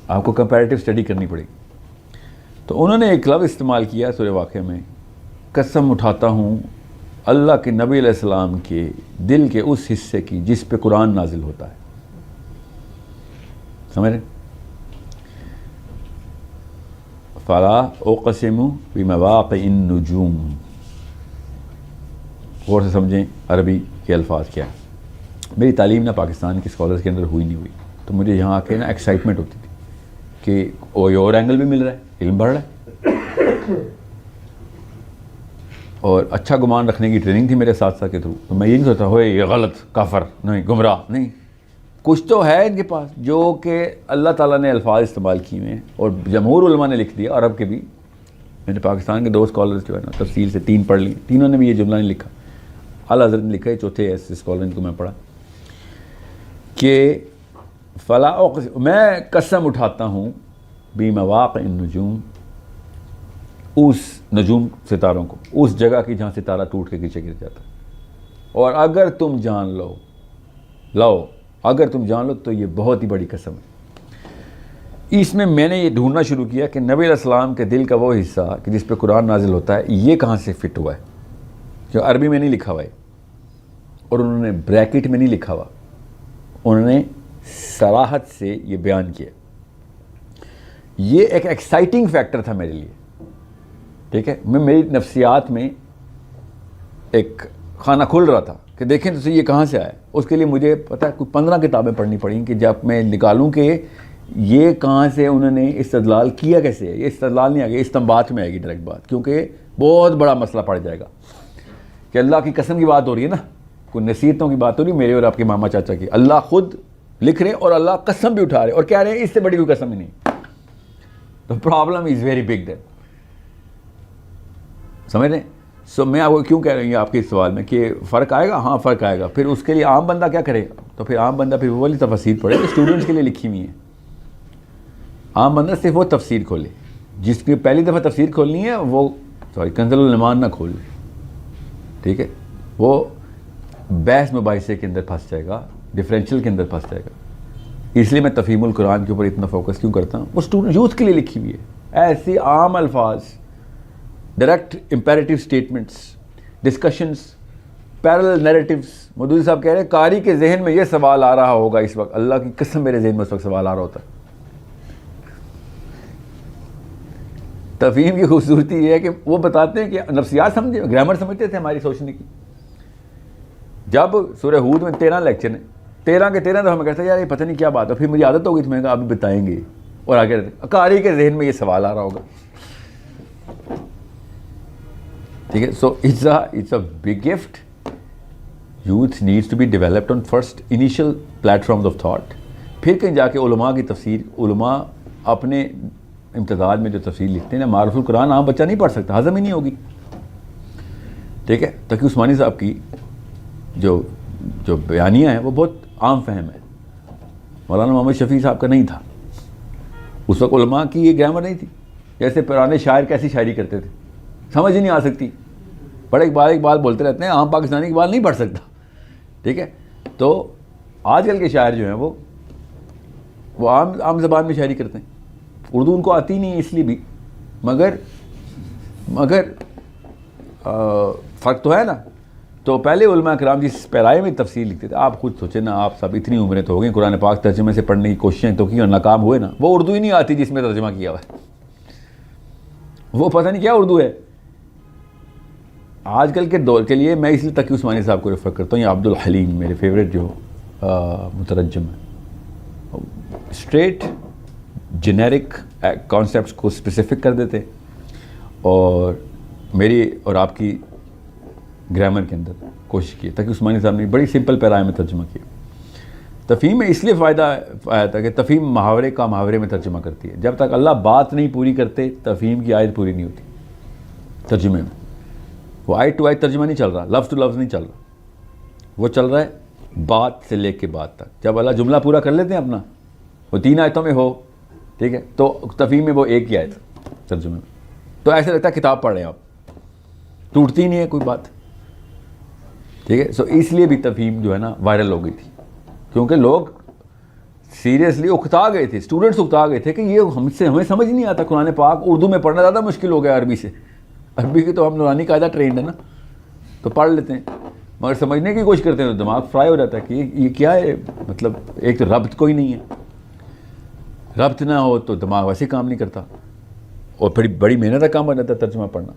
آپ کو کمپیریٹیو اسٹڈی کرنی پڑے گی. تو انہوں نے ایک لفظ استعمال کیا سورہ واقعہ میں، قسم اٹھاتا ہوں اللہ کے نبی علیہ السلام کے دل کے اس حصے کی جس پہ قرآن نازل ہوتا ہے. سمجھ رہے؟ فلا اقسم بمواقع النجوم. غور سے سمجھیں عربی کے الفاظ کیا ہے. میری تعلیم نہ پاکستان کے اسکالرس کے اندر ہوئی نہیں ہوئی، تو مجھے یہاں آ کے نا ایکسائٹمنٹ ہوتی تھی کہ اور اینگل بھی مل رہا ہے، علم بڑھ رہا ہے، اور اچھا گمان رکھنے کی ٹریننگ تھی میرے ساتھ کے تھرو. تو میں یہ نہیں سوچتا ہوئے یہ غلط، کافر، نہیں گمراہ، نہیں، کچھ تو ہے ان کے پاس جو کہ اللہ تعالیٰ نے الفاظ استعمال کیے ہیں اور جمہور علماء نے لکھ دیا. عرب کے بھی میں نے پاکستان کے 2 اسکالرس جو ہے نا تفصیل سے 3 پڑھ لی، تینوں نے بھی یہ جملہ نہیں لکھا. اعلیٰ حضرت نے لکھا ہے، چوتھے ایسے اسکالر کو میں پڑھا کہ فلا اقسم، میں قسم اٹھاتا ہوں بمواقع النجوم، اس نجوم ستاروں کو، اس جگہ کی جہاں ستارہ ٹوٹ کے نیچے گر جاتا ہے. اور اگر تم جان لو اگر تم جان لو تو یہ بہت ہی بڑی قسم ہے. اس میں نے یہ ڈھونڈنا شروع کیا کہ نبی علیہ السلام کے دل کا وہ حصہ کہ جس پہ قرآن نازل ہوتا ہے، یہ کہاں سے فٹ ہوا ہے، جو عربی میں نہیں لکھا ہوا ہے. اور انہوں نے بریکٹ میں نہیں لکھا ہوا, انہوں نے صراحت سے یہ بیان کیا. یہ ایک ایکسائٹنگ فیکٹر تھا میرے لیے, ٹھیک ہے. میری نفسیات میں ایک خانہ کھل رہا تھا کہ دیکھیں تو یہ کہاں سے آیا. اس کے لیے مجھے پتہ ہے کوئی 15 کتابیں پڑھنی پڑیں کہ جب میں نکالوں کہ یہ کہاں سے انہوں نے استدلال کیا کیسے ہے. یہ استدلال نہیں آ گیا, استنباط میں آئے گی ڈائریکٹ بات, کیونکہ بہت بڑا مسئلہ پڑ جائے گا کہ اللہ کی قسم کی بات ہو رہی ہے نا, کوئی نصیحتوں کی بات ہو رہی ہے میرے اور آپ کے ماما چاچا کی. اللہ خود لکھ رہے ہیں اور اللہ قسم بھی اٹھا رہے ہیں اور کہہ رہے ہیں اس سے بڑی کوئی قسم ہی نہیں. The problem is very big then. سمجھ رہے ہیں. سو میں آپ کو کیوں کہہ رہی ہوں آپ کے اس سوال میں کہ فرق آئے گا, ہاں فرق آئے گا. پھر اس کے لیے عام بندہ کیا کرے, تو پھر عام بندہ پھر وہ والی تفسیر پڑھے جو اسٹوڈنٹس کے لیے لکھی ہوئی ہے. عام بندہ صرف وہ تفسیر کھولے, جس کی پہلی دفعہ تفسیر کھولنی ہے وہ کنز الایمان نہ کھولے, ٹھیک ہے. وہ بحث مباحثے کے اندر پھنس جائے گا, ڈفرینشیل کے اندر پھنس جائے گا. اس لیے میں تفہیم القرآن کے اوپر اتنا فوکس کیوں کرتا ہوں, وہ اسٹوڈنٹ یوتھ کے لیے لکھی ہوئی ہے. ایسی عام الفاظ, direct imperative statements, discussions, parallel narratives. Maududi صاحب کہہ رہے ہیں قاری کے ذہن میں یہ سوال آ رہا ہوگا اس وقت, اللہ کی قسم میرے ذہن میں اس وقت سوال آ رہا ہوتا ہے. تفہیم کی خوبصورتی یہ ہے کہ وہ بتاتے ہیں کہ نفسیات سمجھے, گرامر سمجھتے تھے ہماری سوچنے کی. جب سورہ ہود میں 13 لیکچر ہیں, 13 کے 13 دفعہ میں کہتا یار یہ پتہ نہیں کیا بات ہے. پھر مجھے عادت ہوگی تو میں کہا ابھی بتائیں گے, اور آگے رہتے قاری کے ذہن میں یہ سوال آ رہا ہوگا, ٹھیک ہے. So it's a big gift. Youth needs to be developed on first initial platforms of thought. پھر کہیں جا کے علماء کی تفسیر, علماء اپنے امتداد میں جو تفسیر لکھتے ہیں نا, معرف القرآن عام بچہ نہیں پڑھ سکتا, ہضم ہی نہیں ہوگی, ٹھیک ہے. تقی عثمانی صاحب کی جو بیانیہ ہیں وہ بہت عام فہم ہے. مولانا محمد شفیع صاحب کا نہیں تھا. اس وقت علماء کی یہ گرامر نہیں تھی. جیسے پرانے شاعر کیسی شاعری کرتے تھے, سمجھ ہی نہیں آ سکتی. بڑے اقبال بولتے رہتے ہیں, عام پاکستانی اقبال نہیں پڑھ سکتا, ٹھیک ہے. تو آج کل کے شاعر جو ہیں وہ عام زبان میں شاعری کرتے ہیں. اردو ان کو آتی نہیں ہے اس لیے بھی, مگر فرق تو ہے نا. تو پہلے علماء کرام جس پیرائے میں تفسیر لکھتے تھے, آپ خود سوچیں نا, آپ سب اتنی عمریں تو ہو گئی, قرآن پاک ترجمے سے پڑھنے کی کوششیں تو کی اور ناکام ہوئے نا. وہ اردو ہی نہیں آتی جس میں ترجمہ کیا ہوا ہے, وہ پتہ نہیں کیا اردو ہے. آج کل کے دور کے لیے میں اس لیے تقی عثمانی صاحب کو ریفر کرتا ہوں, یا عبد الحلیم میرے فیوریٹ جو مترجم ہے. اسٹریٹ جنیرک کانسیپٹس کو اسپیسیفک کر دیتے, اور میری اور آپ کی گرامر کے اندر کوشش کی. تقی عثمانی صاحب نے بڑی سمپل پیرائے میں ترجمہ کیا. تفہیم میں اس لیے فائدہ آیا تھا کہ تفہیم محاورے کا محاورے میں ترجمہ کرتی ہے. جب تک اللہ بات نہیں پوری کرتے تفہیم کی آیت پوری نہیں ہوتی. ترجمے میں وہ آیت ٹو آیت ترجمہ نہیں چل رہا, لفظ ٹو لفظ نہیں چل رہا, وہ چل رہا ہے بات سے لے کے بات تک. جب اللہ جملہ پورا کر لیتے ہیں اپنا, وہ 3 آیتوں میں ہو, ٹھیک ہے, تو تفہیم میں وہ ایک ہی آیت ترجمے میں, تو ایسے لگتا ہے کتاب پڑھ رہے ہیں آپ, ٹوٹتی نہیں ہے کوئی بات, ٹھیک ہے. سو اس لیے بھی تفہیم جو ہے نا وائرل ہو گئی تھی, کیونکہ لوگ سیریسلی اکتا گئے تھے, اسٹوڈنٹس اکتا گئے تھے کہ یہ ہمیں سمجھ نہیں آتا قرآن پاک. اردو میں پڑھنا زیادہ مشکل ہو گیا عربی سے. عربی کی تو ہم نورانی قاعدہ ٹرینڈ ہے نا, تو پڑھ لیتے ہیں, مگر سمجھنے کی کوشش کرتے ہیں تو دماغ فرائی ہو جاتا ہے کہ یہ کیا ہے. مطلب ایک تو ربط کوئی نہیں ہے, ربط نہ ہو تو دماغ ویسے کام نہیں کرتا, اور پھر بڑی محنت کا کام بن جاتا ہے ترجمہ پڑھنا.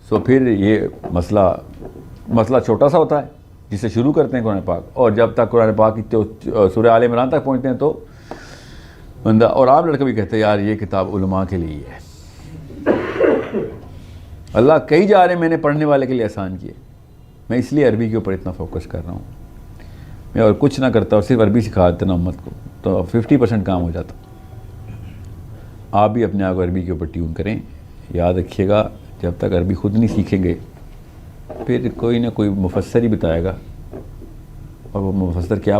سو پھر یہ مسئلہ چھوٹا سا ہوتا ہے جس سے شروع کرتے ہیں قرآن پاک, اور جب تک قرآن پاک کی سورہ آل عمران تک پہنچتے ہیں تو بندہ, اور عام لڑکا بھی کہتے ہیں یار یہ کتاب علماء کے لیے ہے. اللہ کئی جا رہے ہیں میں نے پڑھنے والے کے لیے آسان کیے. میں اس لیے عربی کے اوپر اتنا فوکس کر رہا ہوں. میں اور کچھ نہ کرتا اور صرف عربی سکھا دیتا نا امت کو, تو 50% کام ہو جاتا. آپ بھی اپنے آپ کو عربی کے اوپر ٹیون کریں. یاد رکھیے گا جب تک عربی خود نہیں سیکھیں گے پھر کوئی نہ کوئی مفسر ہی بتائے گا, اور وہ مفسر کیا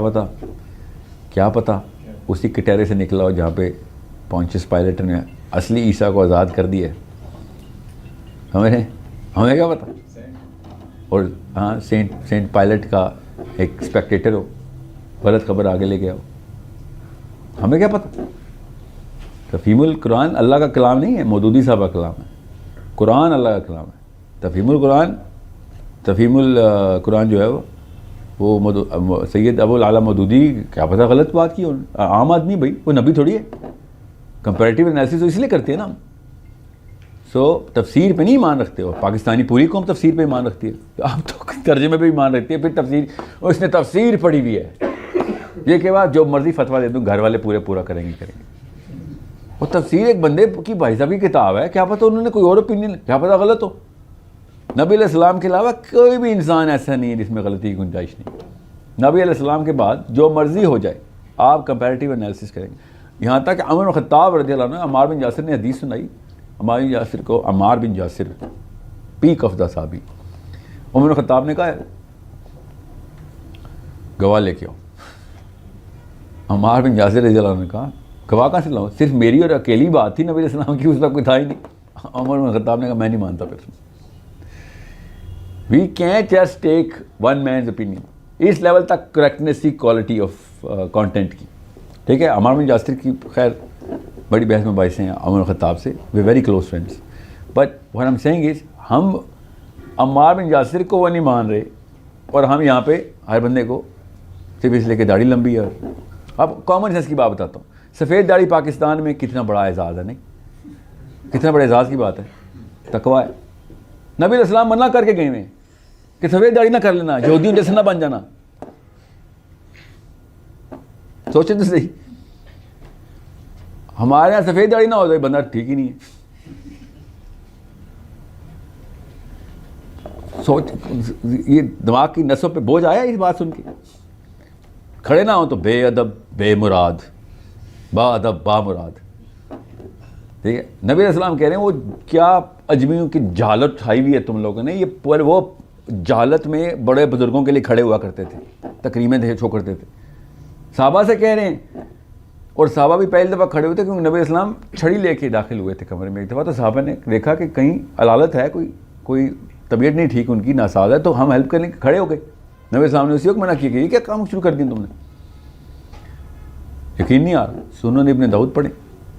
پتہ اسی کٹہرے سے نکلا ہو جہاں پہ پونچس پائلٹ نے اصلی عیسیٰ کو آزاد کر دیا ہے. ہمیں کیا پتہ. اور ہاں سینٹ پائلٹ کا ایک اسپیکٹیٹر ہو, غلط خبر آگے لے گیا ہو, ہمیں کیا پتہ. تفہیم القرآن اللہ کا کلام نہیں ہے, مودودی صاحب کا کلام ہے. قرآن اللہ کا کلام ہے. تفہیم القرآن جو ہے وہ وہ سید ابو العالیٰ مودودی کیا پتہ غلط بات کی، عام آدمی بھائی، وہ نبی تھوڑی ہے. کمپیریٹیو انالیسس تو اس لیے کرتے ہیں نا ہم. تفسیر پہ نہیں ایمان رکھتے ہو. پاکستانی پوری قوم تفسیر پہ ایمان رکھتی ہے، آپ تو ترجمے پہ ایمان رکھتی ہے، پھر تفسیر اس نے تفسیر پڑھی ہوئی ہے. یہ کہ بعد جو مرضی فتویٰ دے دوں گھر والے پورا کریں گے. وہ تفسیر ایک بندے کی بھائی صاحب کی کتاب ہے، کیا پتہ انہوں نے کوئی اور اوپینین، کیا پتہ غلط ہو. نبی علیہ السلام کے علاوہ کوئی بھی انسان ایسا نہیں ہے جس میں غلطی کی گنجائش نہیں. نبی علیہ السلام کے بعد جو مرضی ہو جائے آپ کمپیریٹیو انالیسس کریں گے. یہاں تک کہ عمر بن خطاب رضی اللہ عنہ، عمار بن یاسر نے حدیث سنائی. عمار بن یاسر پیک آف دا صحابی، عمر بن خطاب نے کہا گواہ لے کے آؤ. عمار بن یاسر رضی اللہ عنہ نے کہا گواہ کہاں سے لاؤں، صرف میری اور اکیلی بات تھی نبی علیہ السلام کی، اس وقت کوئی تھا ہی نہیں. عمر بن خطاب نے کہا میں نہیں مانتا. پھر we can't just take one man's opinion. اس لیول تک کریکٹنیس کی کوالٹی آف کانٹینٹ کی. ٹھیک ہے. عمار بن یاسر کی خیر بڑی بحث میں باعث ہیں عمر بن خطاب سے، we very close friends. But what I am seeing is ہم عمار بن یاسر کو وہ نہیں مان رہے، اور ہم یہاں پہ ہر بندے کو صرف اس لیے کہ داڑھی لمبی ہے. اب کامن سینس کی بات بتاتا ہوں. سفید داڑھی پاکستان میں کتنا بڑا اعزاز ہے، نہیں کتنا بڑے اعزاز کی بات ہے. تقویٰ ہے. نبی علیہ السلام منع کر کے گئے ہیں کہ سفید داڑھی نہ کر لینا، یہودیوں جیسے نہ بن جانا. سوچیں تو صحیح، ہمارے یہاں سفید داڑھی نہ ہو جائے بندہ ٹھیک ہی نہیں ہے. سوچ، یہ دماغ کی نسوں پہ بوجھ آیا اس بات سن کے. کھڑے نہ ہوں تو بے ادب بے مراد، با ادب با مراد. ٹھیک ہے. نبی علیہ السلام کہہ رہے ہیں وہ کیا اجمیوں کی جہالت اٹھائی ہوئی ہے تم لوگوں نے. یہ وہ جہالت میں بڑے بزرگوں کے لیے کھڑے ہوا کرتے تھے، تقریباً چھو کرتے تھے. صحابہ سے کہہ رہے ہیں، اور صحابہ بھی پہلی دفعہ کھڑے ہوئے تھے کیونکہ نبی علیہ السلام چھڑی لے کے داخل ہوئے تھے کمرے میں ایک دفعہ. تو صحابہ نے دیکھا کہ کہیں علالت ہے، کوئی طبیعت نہیں ٹھیک ان کی، ناساز ہے، تو ہم ہیلپ کرنے کے کھڑے ہو گئے. نبی علیہ السلام نے اسی وقت منع کیا کہ یہ کیا کام شروع کر دیا تم نے. یقین نہیں آ رہا. سنن ابن داؤد پڑھیں،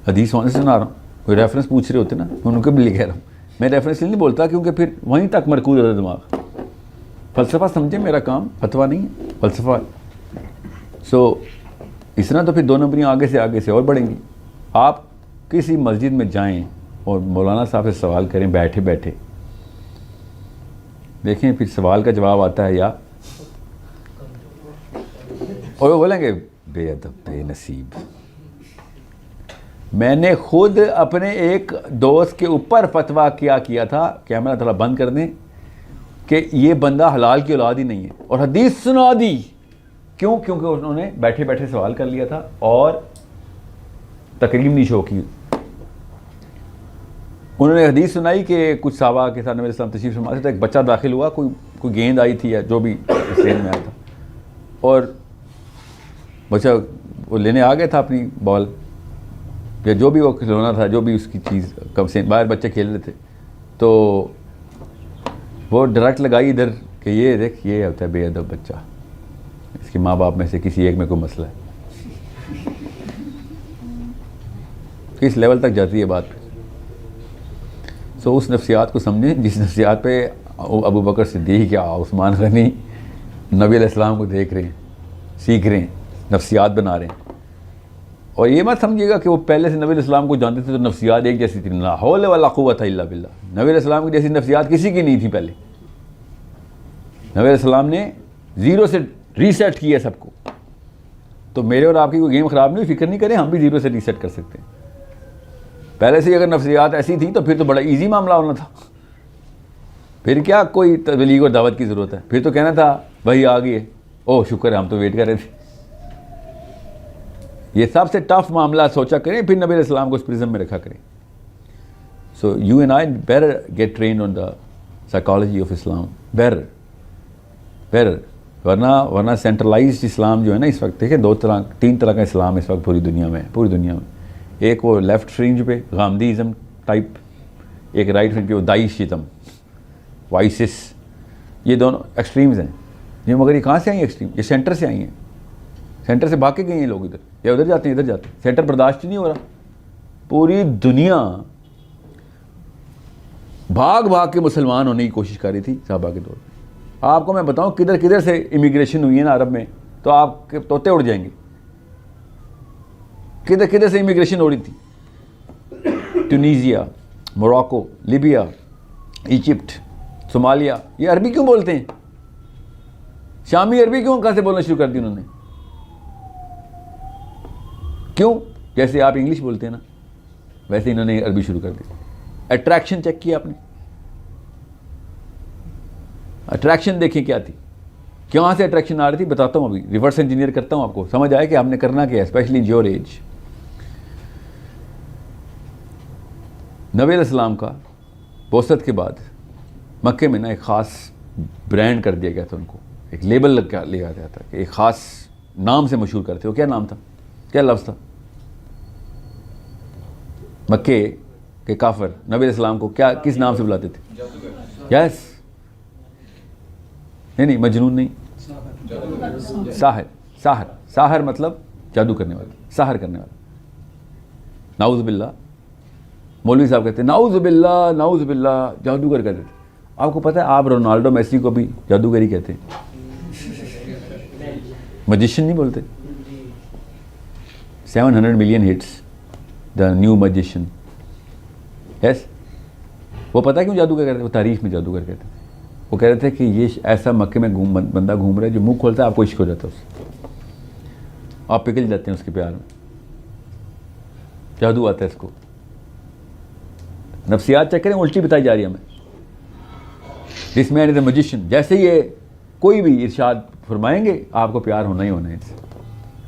حدیث ہونے سے سنا رہا ہوں. کوئی ریفرنس پوچھ رہے ہوتے نا، میں ان کو بھی لکھ رہا ہوں. میں ریفرنس نہیں بولتا کیونکہ پھر وہیں تک مرکوز ہوتا دماغ. فلسفہ سمجھیں، میرا کام فتویٰ نہیں ہے، فلسفہ ہے. اس طرح تو پھر 2 نمبریاں آگے سے اور بڑھیں گی. آپ کسی مسجد میں جائیں اور مولانا صاحب سے سوال کریں بیٹھے بیٹھے، دیکھیں پھر سوال کا جواب آتا ہے یا اور وہ بولیں گے بے ادب بے نصیب. میں نے خود اپنے ایک دوست کے اوپر فتویٰ کیا تھا، کیمرہ تھوڑا بند کر دیں، کہ یہ بندہ حلال کی اولاد ہی نہیں ہے، اور حدیث سنا دی. کیوں؟ کیونکہ انہوں نے بیٹھے بیٹھے سوال کر لیا تھا اور تقریم نہیں شو کی. انہوں نے حدیث سنائی کہ کچھ صحابہ کے ساتھ نبی علیہ السلام تشریف فرما تھا، ایک بچہ داخل ہوا، کوئی گیند آئی تھی یا جو بھی ذہن میں آیا تھا، اور بچہ وہ لینے آ گیا تھا اپنی بال یا جو بھی وہ کھلونا تھا، جو بھی اس کی چیز، کم سے باہر بچے کھیل رہے تھے، تو وہ ڈائریکٹ لگائی ادھر کہ یہ دیکھ یہ ہوتا ہے بے ادب بچہ، اس کے ماں باپ میں سے کسی ایک میں کوئی مسئلہ ہے. کس لیول تک جاتی ہے بات. اس نفسیات کو سمجھیں جس نفسیات پہ ابو بکر صدیق یا عثمان غنی نبی علیہ السلام کو دیکھ رہے ہیں، سیکھ رہے ہیں، نفسیات بنا رہے ہیں. اور یہ مت سمجھیے گا کہ وہ پہلے سے نبی علیہ السلام کو جانتے تھے تو نفسیات ایک جیسی تھی. لا حول ولا قوت الا باللہ. نبی علیہ السلام کی جیسی نفسیات کسی کی نہیں تھی پہلے. نبی علیہ السلام نے 0 سے ریسیٹ کیا سب کو. تو میرے اور آپ کی کوئی گیم خراب نہیں ہوئی، فکر نہیں کریں، ہم بھی 0 سے ریسیٹ کر سکتے ہیں. پہلے سے اگر نفسیات ایسی تھیں تو پھر تو بڑا ایزی معاملہ ہونا تھا. پھر کیا کوئی تبلیغ اور دعوت کی ضرورت ہے، پھر تو کہنا تھا بھائی آ گئی ہے، او شکر ہے ہم تو ویٹ کر رہے تھے. یہ سب سے ٹف معاملہ سوچا کریں، پھر نبی علیہ السلام کو اس پرزم میں رکھا کریں. So you and I better get trained on the psychology of Islam, better. ورنہ سینٹرلائزڈ اسلام جو ہے نا اس وقت، دیکھیں 3 طرح کا اسلام اس وقت پوری دنیا میں. ایک وہ لیفٹ فرنج پہ غامدیزم ٹائپ، ایک رائٹ فرنج پہ وہ داعشزم، وائسس. یہ دونوں ایکسٹریمز ہیں. یہ مگر یہ کہاں سے آئی ہیں ایکسٹریم؟ یہ سینٹر سے آئی ہیں. سینٹر سے بھاگ کے گئے ہیں لوگ، ادھر یا ادھر جاتے ہیں ادھر جاتے ہیں. سینٹر برداشت نہیں ہو رہا. پوری دنیا بھاگ کے مسلمان ہونے کی کوشش کر رہی تھی صحابہ کے دور میں. آپ کو میں بتاؤں کدھر کدھر سے امیگریشن ہوئی ہے نا عرب میں تو آپ کے طوطے اڑ جائیں گے. کدھر کدھر سے امیگریشن ہو رہی تھی. ٹونیزیا, موراکو, لیبیا, ایجپٹ, صومالیہ. یہ عربی کیوں بولتے ہیں؟ شامی عربی کیوں کہاں سے بولنا شروع کر دی انہوں نے؟ کیوں؟ جیسے آپ انگلش بولتے ہیں نا ویسے انہوں نے عربی شروع کر دی. اٹریکشن چیک کیا آپ نے؟ اٹریکشن دیکھیں کیا تھی, کہاں سے اٹریکشن آ رہی تھی. بتاتا ہوں ابھی, ریورس انجینئر کرتا ہوں آپ کو, سمجھ آئے کہ ہم نے کرنا کیا ہے, اسپیشلی یور ایج. نبی علیہ السلام کا بعثت کے بعد مکے میں نا ایک خاص برانڈ کر دیا گیا تھا ان کو, ایک لیبل لگا گیا تھا کہ ایک خاص نام سے مشہور کرتے. وہ کیا نام تھا, کیا لفظ تھا؟ مکے کے کافر نبی علیہ السلام کو کیا کس نام سے بلاتے تھے؟ یس, نہیں مجنون نہیں, ساحر. ساحر, ساحر مطلب جادو کرنے والا, ساحر کرنے والا. نعوذ باللہ. مولوی صاحب کہتے ہیں نعوذ باللہ نعوذ باللہ, جادوگر کہتے تھے. آپ کو پتہ ہے آپ رونالڈو میسی کو بھی جادوگر ہی کہتے ہیں, مجیشین نہیں بولتے. 700 ملین ہٹس, دا نیو مجیشین. یس, وہ پتہ ہے کیوں جادوگر کہتے ہیں؟ وہ تاریخ میں جادوگر کہتے ہیں. وہ کہہ رہے تھے کہ یہ ایسا مکے میں بندہ گھوم رہا ہے جو منہ کھولتا ہے آپ کو عشق ہو جاتا ہے اس سے, آپ پگھل جاتے ہیں اس کے پیار میں, جادو آتا ہے اس کو. نفسیات چیک کریں, الٹی بتائی جا رہی ہے ہمیں. دس مین از اے میجیشین. جیسے یہ کوئی بھی ارشاد فرمائیں گے آپ کو پیار ہونا ہی ہونا ہے اس سے,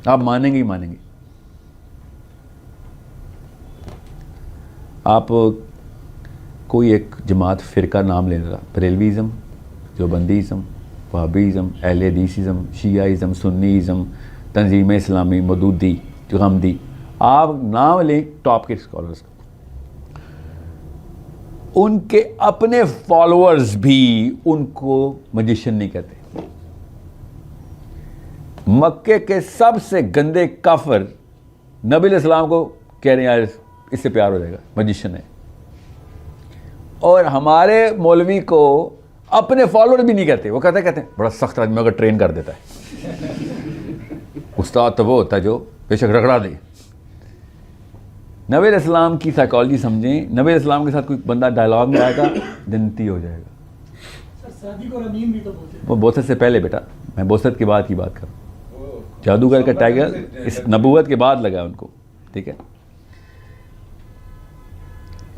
آپ مانیں گے ہی مانیں گے. آپ کوئی ایک جماعت فرقہ نام لے رہا, بریلویزم, دیوبندیزم, وہابیزم, اہل حدیثزم, شیعہزم, سنیزم, تنظیم اسلامی, مودودی, غامدی, آپ نام لیں ٹاپ کے اسکالرس کا. ان کے اپنے فالوورز بھی ان کو میجیشین نہیں کہتے. مکے کے سب سے گندے کافر نبی علیہ السلام کو کہہ رہے ہیں یار اس سے پیار ہو جائے گا, میجیشین ہے. اور ہمارے مولوی کو اپنے فالوور بھی نہیں کہتے, وہ کہتے ہیں بڑا سخت آدمی اگر ٹرین کر دیتا ہے. استاد تو وہ ہوتا ہے جو بے شک رگڑا دے. نبی علیہ السلام کی سائیکالوجی سمجھیں. نبی علیہ السلام کے ساتھ کوئی بندہ ڈائلاگ میں آئے گا جنتی ہو جائے گا. وہ بعثت سے پہلے بیٹا, میں بعثت کے بعد کی بات کر رہا ہوں. جادوگر کا ٹائگر اس نبوت کے بعد لگا ان کو, ٹھیک ہے.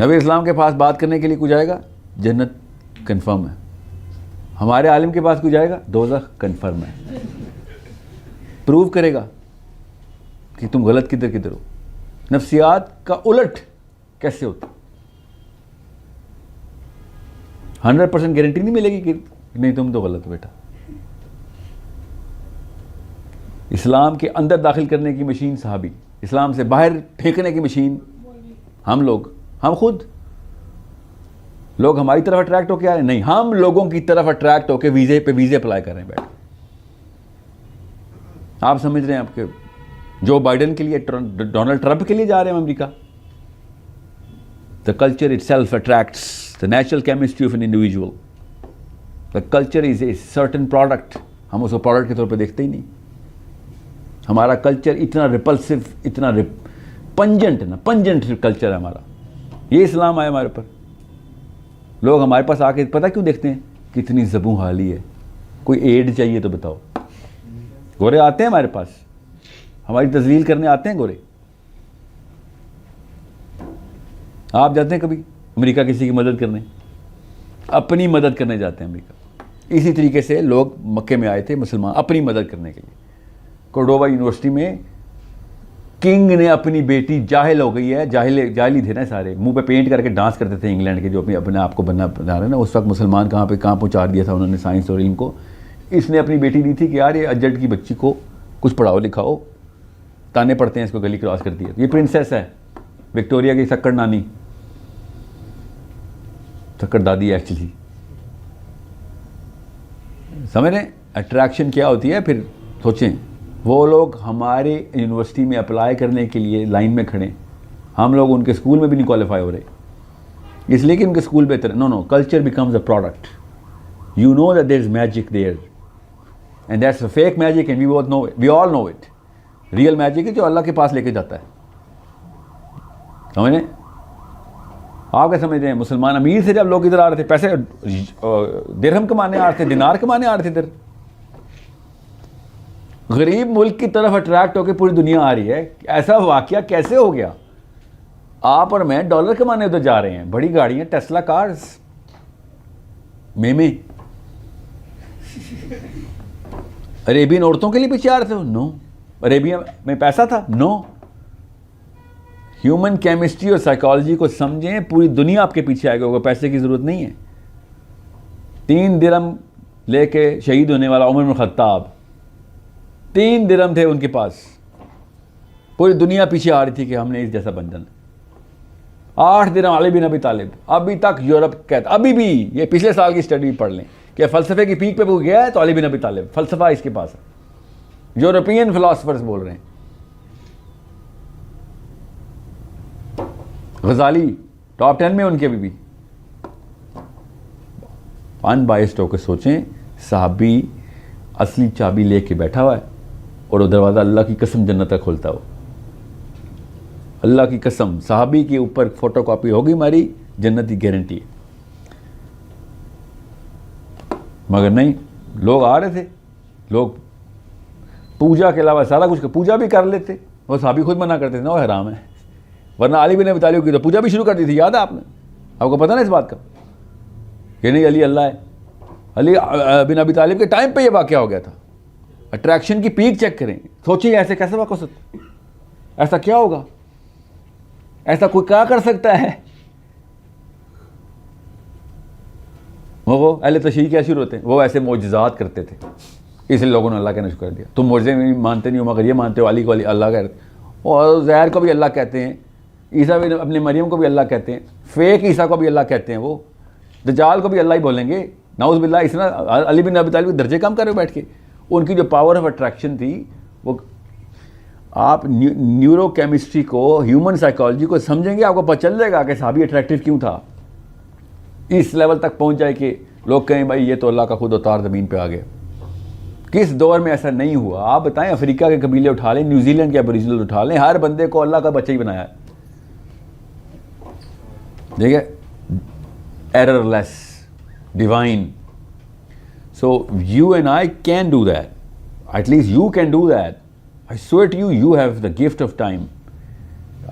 نبی اسلام کے پاس بات کرنے کے لیے کوئی جائے گا جنت کنفرم ہے. ہمارے عالم کے پاس کوئی جائے گا دوزخ کنفرم ہے. پروو کرے گا کہ تم غلط کدھر کدھر ہو. نفسیات کا الٹ کیسے ہوتا, 100% گارنٹی نہیں ملے گی کہ نہیں تم تو غلط ہو بیٹا. اسلام کے اندر داخل کرنے کی مشین صحابی, اسلام سے باہر پھینکنے کی مشین ہم لوگ, ہم خود. لوگ ہماری طرف اٹریکٹ ہو کے آ رہے ہیں؟ نہیں, ہم لوگوں کی طرف اٹریکٹ ہو کے ویزے اپلائی کر رہے ہیں بیٹھ. آپ سمجھ رہے ہیں آپ کے جو بائیڈن کے لیے, ڈونلڈ ٹرمپ کے لیے جا رہے ہیں امریکہ. The culture itself attracts the natural chemistry of an individual. The culture is a certain product. ہم اس کو پروڈکٹ کے طور پہ دیکھتے ہی نہیں. ہمارا کلچر اتنا ریپلسو, اتنا پنجنٹ ہے نا, پنجنٹ کلچر ہے ہمارا. یہ اسلام آیا ہمارے پر. لوگ ہمارے پاس آ کے پتہ کیوں دیکھتے ہیں کتنی زبوں حالی ہے, کوئی ایڈ چاہیے تو بتاؤ. گورے آتے ہیں ہمارے پاس, ہماری تذلیل کرنے آتے ہیں گورے. آپ جاتے ہیں کبھی امریکہ کسی کی مدد کرنے؟ اپنی مدد کرنے جاتے ہیں امریکہ. اسی طریقے سے لوگ مکے میں آئے تھے مسلمان اپنی مدد کرنے کے لیے. کوڈووا یونیورسٹی میں کنگ نے اپنی بیٹی, جاہل ہو گئی ہے, جاہلی تھے نا سارے, منہ پہ پینٹ کر کے ڈانس کرتے تھے انگلینڈ کے جو اپنے آپ کو بنا رہے ہیں نا. اس وقت مسلمان کہاں پہنچا دیا تھا انہوں نے سائنس اور علم کو. اس نے اپنی بیٹی دی تھی کہ یار یہ اجڑ کی بچی کو کچھ پڑھاؤ لکھاؤ, تانے پڑتے ہیں اس کو, گلی کراس کر دیا. یہ پرنسس ہے وکٹوریا کی سکڑ نانی, سکڑ دادی ایکچولی. سمجھ رہے ہیں اٹریکشن کیا ہوتی ہے؟ پھر سوچیں, وہ لوگ ہمارے یونیورسٹی میں اپلائی کرنے کے لیے لائن میں کھڑے, ہم لوگ ان کے اسکول میں بھی نہیں کوالیفائی ہو رہے, اس لیے کہ ان کے اسکول بہتر ہے. No, culture becomes a product. You know that there is magic there. And that's a fake magic and we both know it. We all know it. Real magic ہے جو اللہ کے پاس لے کے جاتا ہے. سمجھیں؟ آپ کیا سمجھتے ہیں؟ مسلمان امیر سے جب لوگ ادھر آ رہے تھے پیسے درہم کمانے آ رہے تھے, دینار کمانے آ رہے تھے ادھر. غریب ملک کی طرف اٹریکٹ ہو کے پوری دنیا آ رہی ہے. ایسا واقعہ کیسے ہو گیا؟ آپ اور میں ڈالر کمانے ادھر جا رہے ہیں, بڑی گاڑیاں, ٹیسلا کارز میں عربین عورتوں کے لیے پیچھے آ رہے تھے. نو. عربیہ میں پیسہ تھا؟ نو. ہیومن کیمسٹری اور سائیکالوجی کو سمجھیں, پوری دنیا آپ کے پیچھے آئے گا, پیسے کی ضرورت نہیں ہے. 3 درہم لے کے شہید ہونے والا عمر بن خطاب, 3 درہم تھے ان کے پاس, پوری دنیا پیچھے آ رہی تھی کہ ہم نے اس جیسا بن جانا. 8 درہم علی بن ابی طالب. ابھی تک یورپ کہتا, ابھی بھی, یہ پچھلے سال کی اسٹڈی پڑھ لیں کہ فلسفے کی پیک پہ وہ گیا ہے تو علی بن ابی طالب, فلسفہ اس کے پاس ہے. یورپین فلاسفرز بول رہے ہیں. غزالی ٹاپ 10 میں ان کے بھی. ان بائسڈ ہو کے سوچیں, صحابی اصلی چابی لے کے بیٹھا ہوا ہے اور وہ دروازہ اللہ کی قسم جنت تک کھولتا ہو. اللہ کی قسم صحابی کے اوپر فوٹو کاپی ہوگی ہماری, جنت کی گارنٹی ہے. مگر نہیں, لوگ آ رہے تھے, لوگ پوجا کے علاوہ سارا کچھ, پوجا بھی کر لیتے. وہ صحابی خود منع کرتے تھے نا, وہ حرام ہے. ورنہ علی بن ابی طالب کی تو پوجا بھی شروع کر دی تھی, یاد ہے آپ نے؟ آپ کو پتہ نا اس بات کا کہ نہیں علی اللہ ہے. علی بن ابی طالب کے ٹائم پہ یہ واقعہ ہو گیا تھا. اٹریکشن کی پیک چیک کریں, سوچیں ایسے کیسے واقع ہو سکتا, ایسا کیا ہوگا, ایسا کوئی کیا کر سکتا ہے؟ وہ اہل تشریح کیا شروع ہوتے ہیں, وہ ایسے معجزات کرتے تھے, اس لیے لوگوں نے اللہ کہنا شروع کر دیا. تم معجزے میں مانتے نہیں ہو مگر یہ مانتے ہو علی کو علی اللہ کہتے, اور زہر کو بھی اللہ کہتے ہیں, عیسیٰ بھی اپنے مریم کو بھی اللہ کہتے ہیں, فیک عیسیٰ کو بھی اللہ کہتے ہیں, وہ دجال کو بھی اللہ ہی بولیں گے, نعوذ باللہ. اس طرح علی بن ابی طالب درجے کم کر رہے بیٹھ کے. ان کی جو پاور آف اٹریکشن تھی, وہ آپ نیورو کیمسٹری کو, ہیومن سائیکالوجی کو سمجھیں گے, آپ کو پتہ چل جائے گا کہ صحابی اٹریکٹیو کیوں تھا. اس لیول تک پہنچ جائے کہ لوگ کہیں بھائی یہ تو اللہ کا خود اتار زمین پہ آ گیا. کس دور میں ایسا نہیں ہوا؟ آپ بتائیں, افریقہ کے قبیلے اٹھا لیں, نیوزی لینڈ کے ابوریجنل اٹھا لیں, ہر بندے کو اللہ کا بچہ ہی بنایا ہے. دیکھیں, errorless, divine. So you and I can do that, at least you can do that. I swear to you, you have the gift of time.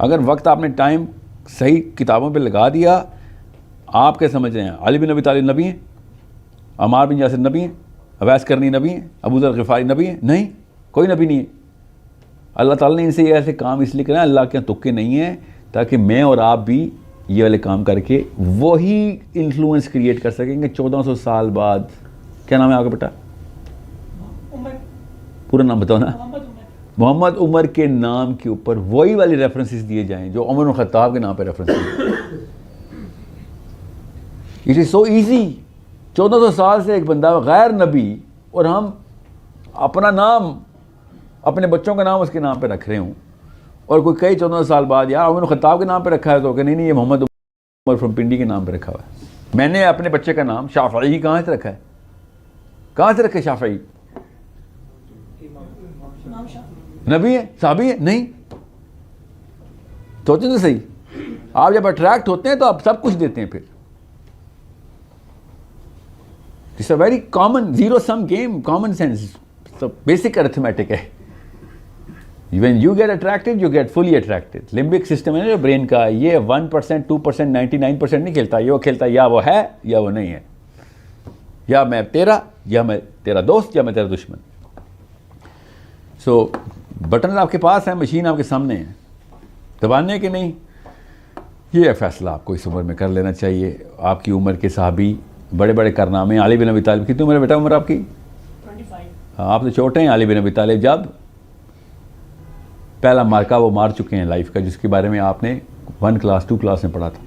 اگر وقت آپ نے ٹائم صحیح کتابوں پہ لگا دیا, آپ کیا سمجھ رہے ہیں؟ علی بن ابی طالب نبی ہیں؟ عمار بن یاسر نبی ہیں؟ اویس کرنی نبی ہیں؟ ابو ذر غفاری نبی ہیں؟ نہیں, کوئی نبی نہیں ہے. اللہ تعالیٰ نے ان سے یہ ایسے کام اس لیے کرے, اللہ کے یہاں تکے نہیں ہیں, تاکہ میں اور آپ بھی یہ والے کام کر کے وہی انفلوئنس کریٹ کر سکیں گے 1400 سال بعد. کیا نام ہے آپ کا بیٹا؟ پورا نام بتاؤ نا. محمد عمر کے نام کے اوپر وہی والی ریفرنسز دیے جائیں جو عمر بن خطاب کے نام پہ ریفرنس دیے. It is so easy. 1400 سال سے ایک بندہ غیر نبی, اور ہم اپنا نام, اپنے بچوں کا نام اس کے نام پہ رکھ رہے ہوں, اور کوئی کئی 1400 سال بعد یا عمر بن خطاب کے نام پہ رکھا ہے تو کہ نہیں یہ محمد عمر فرام پنڈی کے نام پہ رکھا ہوا ہے. میں نے اپنے بچے کا نام شافعی کہاں سے رکھا ہے؟ کہاں سے رکھے شافعی؟ نبی ہے؟ صحابی ہے؟ نہیں. سوچیں تو صحیح. آپ جب اٹریکٹ ہوتے ہیں تو آپ سب کچھ دیتے ہیں. پھر it's a very common zero sum game, common sense, basic arithmetic ہے. When you get attracted you get fully attracted. Limbic system ہے نا جو برین کا, یہ 1%, 2%, 99% نہیں کھیلتا. یہ وہ کھیلتا ہے یا وہ ہے یا وہ نہیں ہے, یا میں تیرا, یا میں تیرا دوست, یا میں تیرا دشمن. سو بٹن آپ کے پاس ہیں, مشین آپ کے سامنے ہے, دبانے کے نہیں. یہ فیصلہ آپ کو اس عمر میں کر لینا چاہیے. آپ کی عمر کے صحابی بڑے بڑے کارنامے. علی بن ابی طالب کتنی عمر ہے بیٹا؟ عمر آپ کی 25. آپ تو چھوٹے ہیں. علی بن ابی طالب جب پہلا مارکا وہ مار چکے ہیں لائف کا, جس کے بارے میں آپ نے 1 کلاس 2 کلاس میں پڑھا تھا.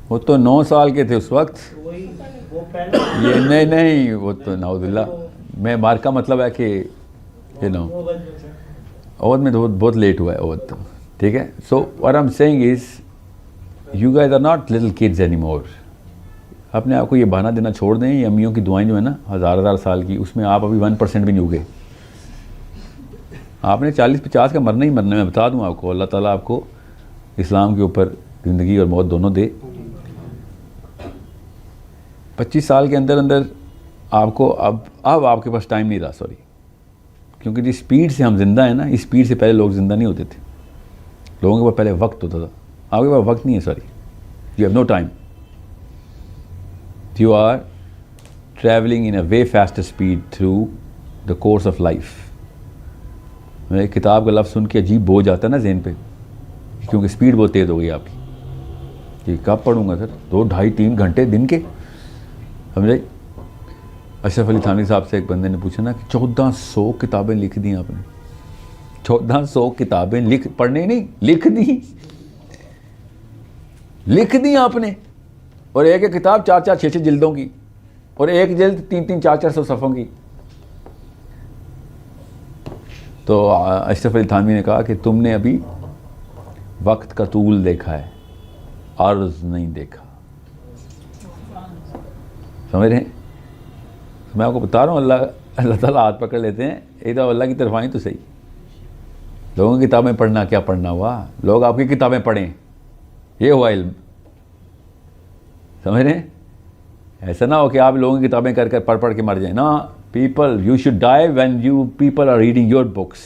وہ تو 9 سال کے تھے اس وقت. یہ نہیں, وہ تو نعوذ باللہ. میں مارکا مطلب ہے کہ عہد میں تو بہت لیٹ ہوا ہے. عہد تو ٹھیک ہے. سو what I'm saying is you guys are not little kids anymore. اپنے آپ کو یہ بہانہ دینا چھوڑ دیں. یہ امیوں کی دعائیں جو ہیں نا 1000 سال کی, اس میں آپ ابھی 1% بھی نہیں ہوگے. آپ نے 40-50 کا مرنا ہی مرنا ہے. میں بتا دوں آپ کو, اللہ تعالیٰ آپ کو اسلام کے اوپر زندگی اور موت دونوں دے. 25 سال کے اندر اندر آپ کو اب آپ کے پاس ٹائم نہیں رہا, سوری, کیونکہ جس اسپیڈ سے ہم زندہ ہیں نا, اس اسپیڈ سے پہلے لوگ زندہ نہیں ہوتے تھے. لوگوں کے پاس پہلے وقت ہوتا تھا. آپ کے پاس وقت نہیں ہے, sorry, you have no time. You are travelling in a way faster speed through the course of life. میں ایک کتاب کا لفظ سن کے عجیب بوجھ جاتا ہے نا ذہن پہ, کیونکہ اسپیڈ بہت تیز ہو گئی آپ کی. کہ کب پڑھوں گا سر, 2, 2.5, 3 گھنٹے دن کے, سمجھے. اشرف علی تھانوی صاحب سے ایک بندے نے پوچھا نا کہ 1400 کتابیں لکھ دی آپ نے. 1400 کتابیں پڑھنے نہیں, لکھ دی آپ نے. اور ایک کتاب 4-4, 6-6 جلدوں کی, اور ایک جلد 3-3, 400 صفحوں کی. تو اشرف علی تھانوی نے کہا کہ تم نے ابھی وقت کا طول دیکھا ہے, عرض نہیں دیکھا. سمجھ رہے ہیں؟ میں آپ کو بتا رہا ہوں, اللہ تعالیٰ ہاتھ پکڑ لیتے ہیں. ایک دفعہ اللہ کی طرف آئیں تو صحیح. لوگوں کی کتابیں پڑھنا کیا پڑھنا ہوا, لوگ آپ کی کتابیں پڑھیں, یہ ہوا علم. سمجھ رہے ہیں؟ ایسا نہ ہو کہ آپ لوگوں کی کتابیں کر پڑھ کے مر جائیں. نا, people, you should die when you people are reading your books,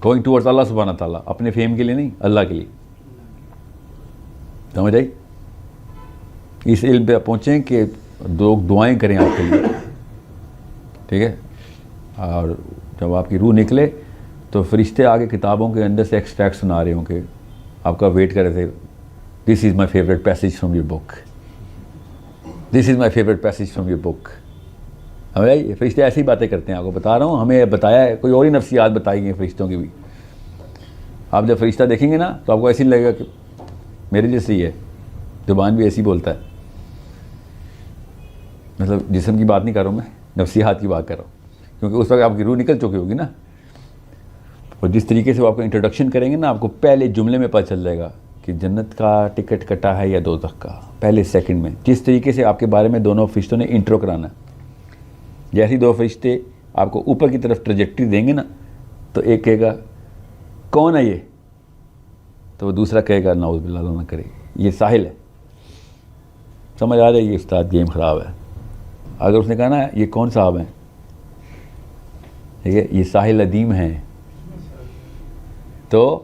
going towards اللہ سبحانہ تعالیٰ. اپنے فیم کے لیے نہیں, اللہ کے لیے. سمجھ آئی؟ اس علم پہ پہنچیں کہ لوگ دعائیں کریں آپ کے لیے, ٹھیک ہے. اور جب آپ کی روح نکلے تو فرشتے آگے کتابوں کے اندر سے ایکسٹریکٹ سنا رہے ہوں کہ آپ کا ویٹ کر رہے تھے. This is my favourite passage from your book, this is my favourite passage from your book. ہمیں یہ فرشتے ایسی باتیں کرتے ہیں, آپ کو بتا رہا ہوں. ہمیں بتایا ہے, کوئی اور ہی نفسیات بتائی گئی فرشتوں کی بھی. آپ جب فرشتہ دیکھیں گے نا تو آپ کو ایسے ہی لگے گا کہ میرے جیسے ہی ہے, زبان بھی ایسی بولتا ہے. مطلب جسم کی بات نہیں کر رہا ہوں میں, نفسیات کی بات کر رہا ہوں, کیونکہ اس وقت آپ کی روح نکل چکی ہوگی نا. اور جس طریقے سے وہ آپ کو انٹروڈکشن کریں گے نا, آپ کو پہلے جملے میں پتہ چل جائے گا کہ جنت کا ٹکٹ کٹا ہے یا دوزخ کا, پہلے سیکنڈ میں. جس طریقے سے آپ کے بارے میں دونوں فرشتوں نے انٹرو کرانا, جیسے 2 فرشتے آپ کو اوپر کی طرف ٹریجیکٹری دیں گے نا, تو ایک کہے گا کون ہے یہ, تو وہ دوسرا کہے گا نعوذ باللہ اللہ نہ کرے یہ ساحل ہے. سمجھ آ رہی ہے استاد, گیم خراب ہے. اگر اس نے کہا نا یہ کون صاحب ہیں, ٹھیک ہے, یہ ساحل ندیم ہیں, تو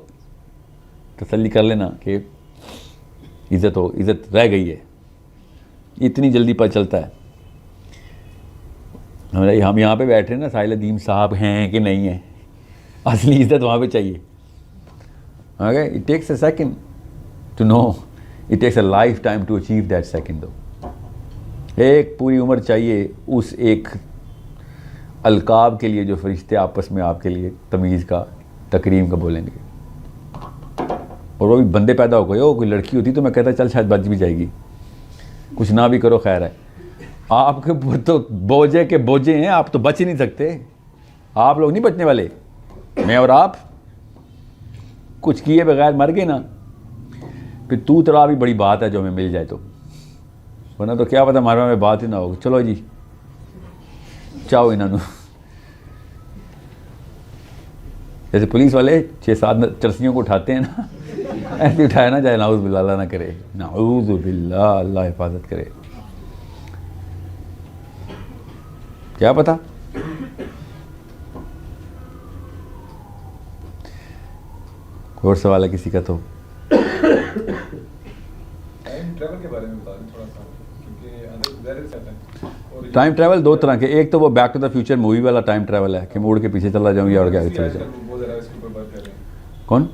تسلی کر لینا کہ عزت رہ گئی ہے. اتنی جلدی پتہ چلتا ہے. ہم یہاں پہ بیٹھے ہیں نا, ساحل ندیم صاحب ہیں کہ نہیں ہیں, اصلی عزت وہاں پہ چاہیے. It takes a second to know, it takes a lifetime to achieve that second. دو ایک پوری عمر چاہیے اس ایک القاب کے لیے جو فرشتے آپس میں آپ کے لیے تمیز کا, تکریم کا بولیں گے. اور وہ بھی بندے پیدا ہو گئے ہو, کوئی لڑکی ہوتی تو میں کہتا چل شاید بچ بھی جائے گی, کچھ نہ بھی کرو خیر ہے. آپ کے تو بوجھے کے بوجھے ہیں, آپ تو بچ ہی نہیں سکتے. آپ لوگ نہیں بچنے والے, میں اور آپ کچھ کیے بغیر مر گئے نا, پھر تو ترا بھی بڑی بات ہے جو ہمیں مل جائے تو, ورنہ تو کیا پتا ہمارے میں بات ہی نہ ہوگی. چلو جی چاہو انہوں, جیسے پولیس والے 6-7 چرسیوں کو اٹھاتے ہیں نا, ایسے اٹھایا نہ جائے, نعوذ باللہ اللہ نہ کرے, نعوذ باللہ اللہ حفاظت کرے. کیا پتا. اور سوال ہے کسی کا تو. ٹائم ٹریول 2 طرح کے, ایک تو وہ back to the future movie والا ٹائم ٹریول ہے کہ موڑ کے پیچھے چلا جاؤں یا اور کے آگے چلے جاؤں. کون؟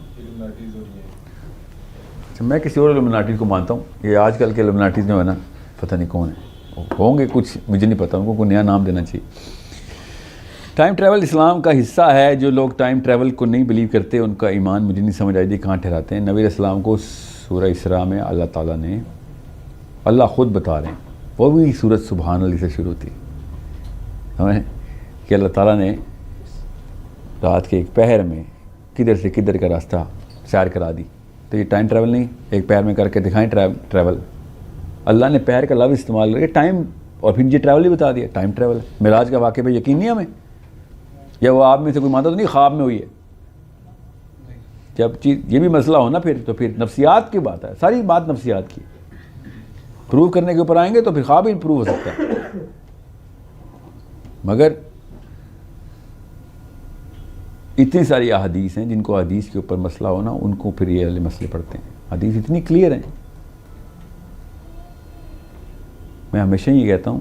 میں کسی اور الومناٹی کو مانتا ہوں. یہ آج کل کے الومناٹیز جو ہے نا, پتہ نہیں کون ہیں, ہوں گے کچھ, مجھے نہیں پتہ, ان کو کوئی نیا نام دینا چاہیے. ٹائم ٹریول اسلام کا حصہ ہے. جو لوگ ٹائم ٹریول کو نہیں بلیو کرتے ان کا ایمان مجھے نہیں سمجھ آئی دی کہاں ٹھہراتے ہیں. نبی علیہ السلام کو سورہ اسراء میں اللہ تعالیٰ نے, اللہ خود بتا رہے ہیں, وہ بھی سورۃ سبحان اللہ سے شروع ہوتی ہے, ہمیں کہ اللہ تعالیٰ نے رات کے ایک پہر میں کدھر سے کدھر کا راستہ سیر کرا دی. تو یہ ٹائم ٹریول نہیں, ایک پیر میں کر کے دکھائیں ٹریول. اللہ نے پیر کا لفظ استعمال کر کے ٹائم, اور پھر یہ ٹریول ہی بتا دیا, ٹائم ٹریول. معراج کا واقعہ پہ یقین نہیں ہمیں, یا وہ آپ میں سے کوئی مانتا تو نہیں خواب میں ہوئی ہے. جب چیز یہ بھی مسئلہ ہو نا تو پھر نفسیات کی بات ہے, ساری بات نفسیات کی. پروو کرنے کے اوپر آئیں گے تو پھر خواب ہی پروو ہو سکتا ہے. مگر اتنی ساری احادیث ہیں جن کو حدیث کے اوپر مسئلہ ہونا, ان کو پھر یہ والے مسئلے پڑھتے ہیں. حدیث اتنی کلیئر ہیں. میں ہمیشہ یہ کہتا ہوں,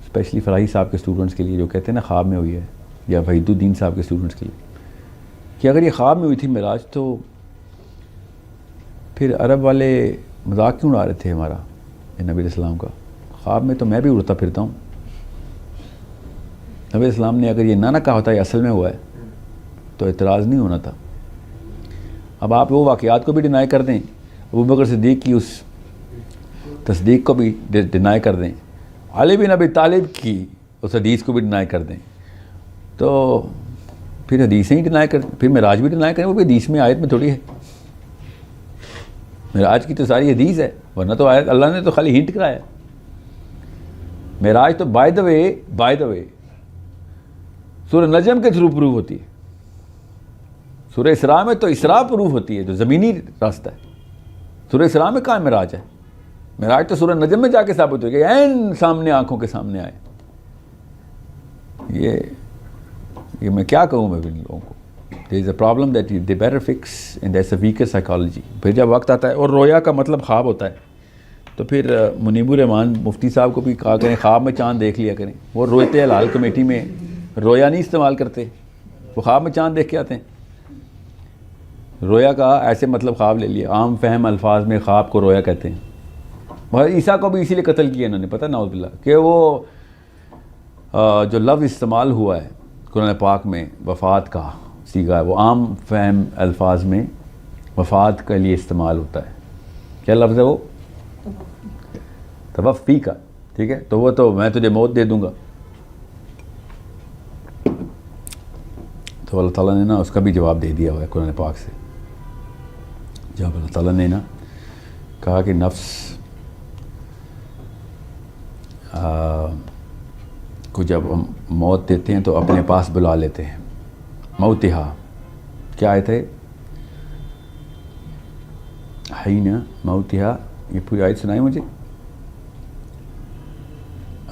اسپیشلی فلاحی صاحب کے اسٹوڈنٹس کے لیے جو کہتے ہیں نا خواب میں ہوئی ہے, یا وحید الدین صاحب کے اسٹوڈنٹس کے لیے, کہ اگر یہ خواب میں ہوئی تھی معراج تو پھر عرب والے مذاق کیوں اڑا رہے تھے ہمارا نبی علیہ السلام کا؟ خواب میں تو میں بھی اڑتا پھرتا ہوں. نبی علیہ السلام نے اگر یہ نہ کہا ہوتا یہ اصل میں ہوا ہے تو اعتراض نہیں ہونا تھا. اب آپ وہ واقعات کو بھی ڈینائی کر دیں, ابوبکر صدیق کی اس تصدیق کو بھی ڈینائی کر دیں, علی بن ابی طالب کی اس حدیث کو بھی ڈینائی کر دیں, تو پھر حدیثیں ہی ڈینائی کر, پھر معراج بھی ڈینائی کریں. وہ بھی حدیث میں آیت میں تھوڑی ہے. معراج کی تو ساری حدیث ہے, ورنہ تو آیت اللہ نے تو خالی ہنٹ کرایا. معراج تو بائی دا وے سورہ نجم کے تھرو پروف ہوتی ہے. سورہ اسراء میں تو اسراء پروف ہوتی ہے جو زمینی راستہ ہے. سورہ اسراء میں کہاں معراج ہے؟ معراج تو سورہ نجم میں جا کے ثابت ہو گیا, عین سامنے آنکھوں کے سامنے آئے. یہ میں کیا کہوں میں ان لوگوں کو. There is a problem that they better fix and that's a weaker psychology. پھر جب وقت آتا ہے, اور رویا کا مطلب خواب ہوتا ہے, تو پھر منیب الرحمان مفتی صاحب کو بھی کہا کریں خواب میں چاند دیکھ لیا کریں. وہ رویت حلال کمیٹی میں رویا نہیں استعمال کرتے, وہ خواب میں چاند دیکھ کے آتے ہیں. رویا کا ایسے مطلب خواب لے لیا, عام فہم الفاظ میں خواب کو رویا کہتے ہیں. عیسیٰ کو بھی اسی لیے قتل کیا انہوں نے, پتہ نعوذ باللہ, کہ وہ جو لفظ استعمال ہوا ہے قرآن پاک میں وفات کا سیگا ہے, وہ عام فہم الفاظ میں وفات کے لیے استعمال ہوتا ہے. کیا لفظ ہے وہ؟ توفی کا. ٹھیک ہے, تو وہ تو میں تجھے موت دے دوں گا. تو اللہ تعالیٰ نے نا اس کا بھی جواب دے دیا ہوا ہے قرآن پاک سے. جب اللہ تعالیٰ نے نا کہا کہ نفس کو جب ہم موت دیتے ہیں تو اپنے پاس بلا لیتے ہیں. موتہا کیا آیت ہے؟ حین موتہا, یہ پوری آیت سنائی مجھے.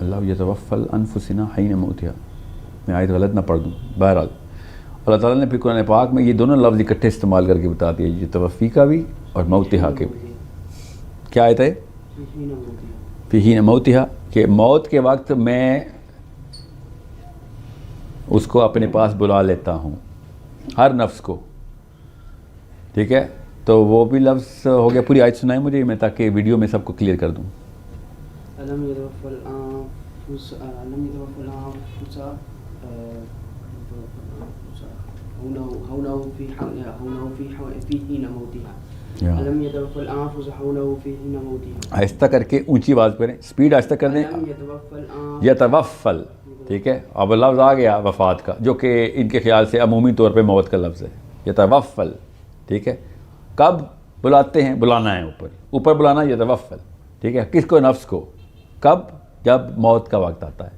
اللہ یتوفی الانفس حین موتہا, میں آیت غلط نہ پڑھ دوں. بہرحال اللہ تعالیٰ نے پھر قرآن پاک میں یہ دونوں لفظ اکٹھے استعمال کر کے بتا دیا, یہ توفی کا بھی اور موتہا کے بھی. کیا آیت ہے؟ فی حین موتہا, کہ موت کے وقت میں اس کو اپنے پاس بلا لیتا ہوں, ہر نفس کو. ٹھیک ہے, تو وہ بھی لفظ ہو گیا. پوری آیت سنائیں مجھے میں, تاکہ ویڈیو میں سب کو کلیئر کر دوں. آہستہ کر کے اونچی آواز کریں, اسپیڈ آہستہ کر دیں. یتوفل, ٹھیک ہے. اب لفظ آ گیا وفات کا, جو کہ ان کے خیال سے عمومی طور پہ موت کا لفظ ہے. یتوفل, ٹھیک ہے. کب بلاتے ہیں؟ بلانا ہے اوپر بلانا, یتوفل. ٹھیک ہے, کس کو؟ نفس کو. کب؟ جب موت کا وقت آتا ہے.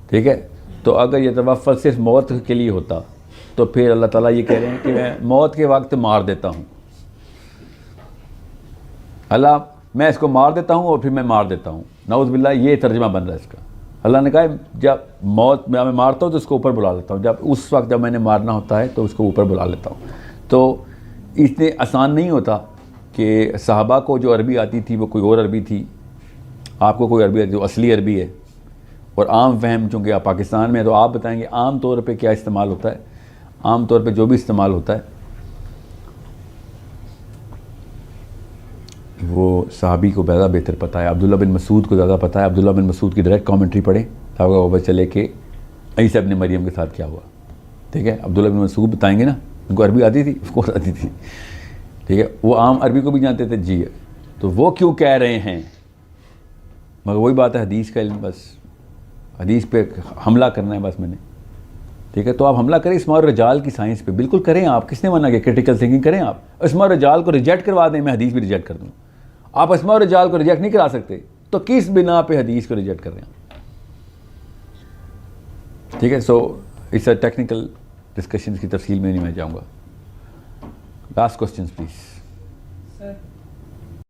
ٹھیک ہے, تو اگر یتوفل صرف موت کے لیے ہوتا تو پھر اللہ تعالیٰ یہ کہہ رہے ہیں کہ میں موت کے وقت مار دیتا ہوں. اللہ میں اس کو مار دیتا ہوں اور پھر میں مار دیتا ہوں. نعوذ باللہ, یہ ترجمہ بن رہا ہے اس کا. اللہ نے کہا جب موت میں مارتا ہوں تو اس کو اوپر بلا لیتا ہوں, جب اس وقت جب میں نے مارنا ہوتا ہے تو اس کو اوپر بلا لیتا ہوں. تو اتنے آسان نہیں ہوتا کہ صحابہ کو جو عربی آتی تھی وہ کوئی اور عربی تھی, آپ کو کوئی عربی آتی جو اصلی عربی ہے, اور عام فہم چونکہ آپ پاکستان میں ہیں تو آپ بتائیں گے عام طور پہ کیا استعمال ہوتا ہے. عام طور پہ جو بھی استعمال ہوتا ہے وہ صحابی کو زیادہ بہتر پتہ ہے. عبداللہ بن مسعود کو زیادہ پتہ ہے. عبداللہ بن مسعود کی ڈائریکٹ کامنٹری پڑھیں تاکہ وہ پتہ چلے کہ عیسی ابن مریم کے ساتھ کیا ہوا. ٹھیک ہے, عبداللہ بن مسعود بتائیں گے نا, ان کو عربی آتی تھی, اس کو آتی تھی. ٹھیک ہے, وہ عام عربی کو بھی جانتے تھے. جی, تو وہ کیوں کہہ رہے ہیں؟ مگر وہی بات ہے, حدیث کا علم, بس حدیث پہ حملہ کرنا ہے بس میں نے. ٹھیک ہے. تو آپ حملہ کریں اسماء الرجال کی سائنس پہ, بالکل کریں آپ, کس نے منع کیا, کرٹیکل تھنکنگ کریں آپ. اسماء الرجال کو ریجیکٹ کروا دیں, میں حدیث بھی ریجیکٹ کر دوں. آپ اسماء الرجال کو ریجیکٹ نہیں کرا سکتے تو کس بنا پہ حدیث کو ریجیکٹ کر رہے ہیں. ٹھیک ہے. سو اس ٹیکنیکل ڈسکشنز کی تفصیل میں نہیں میں جاؤں گا. Last questions please.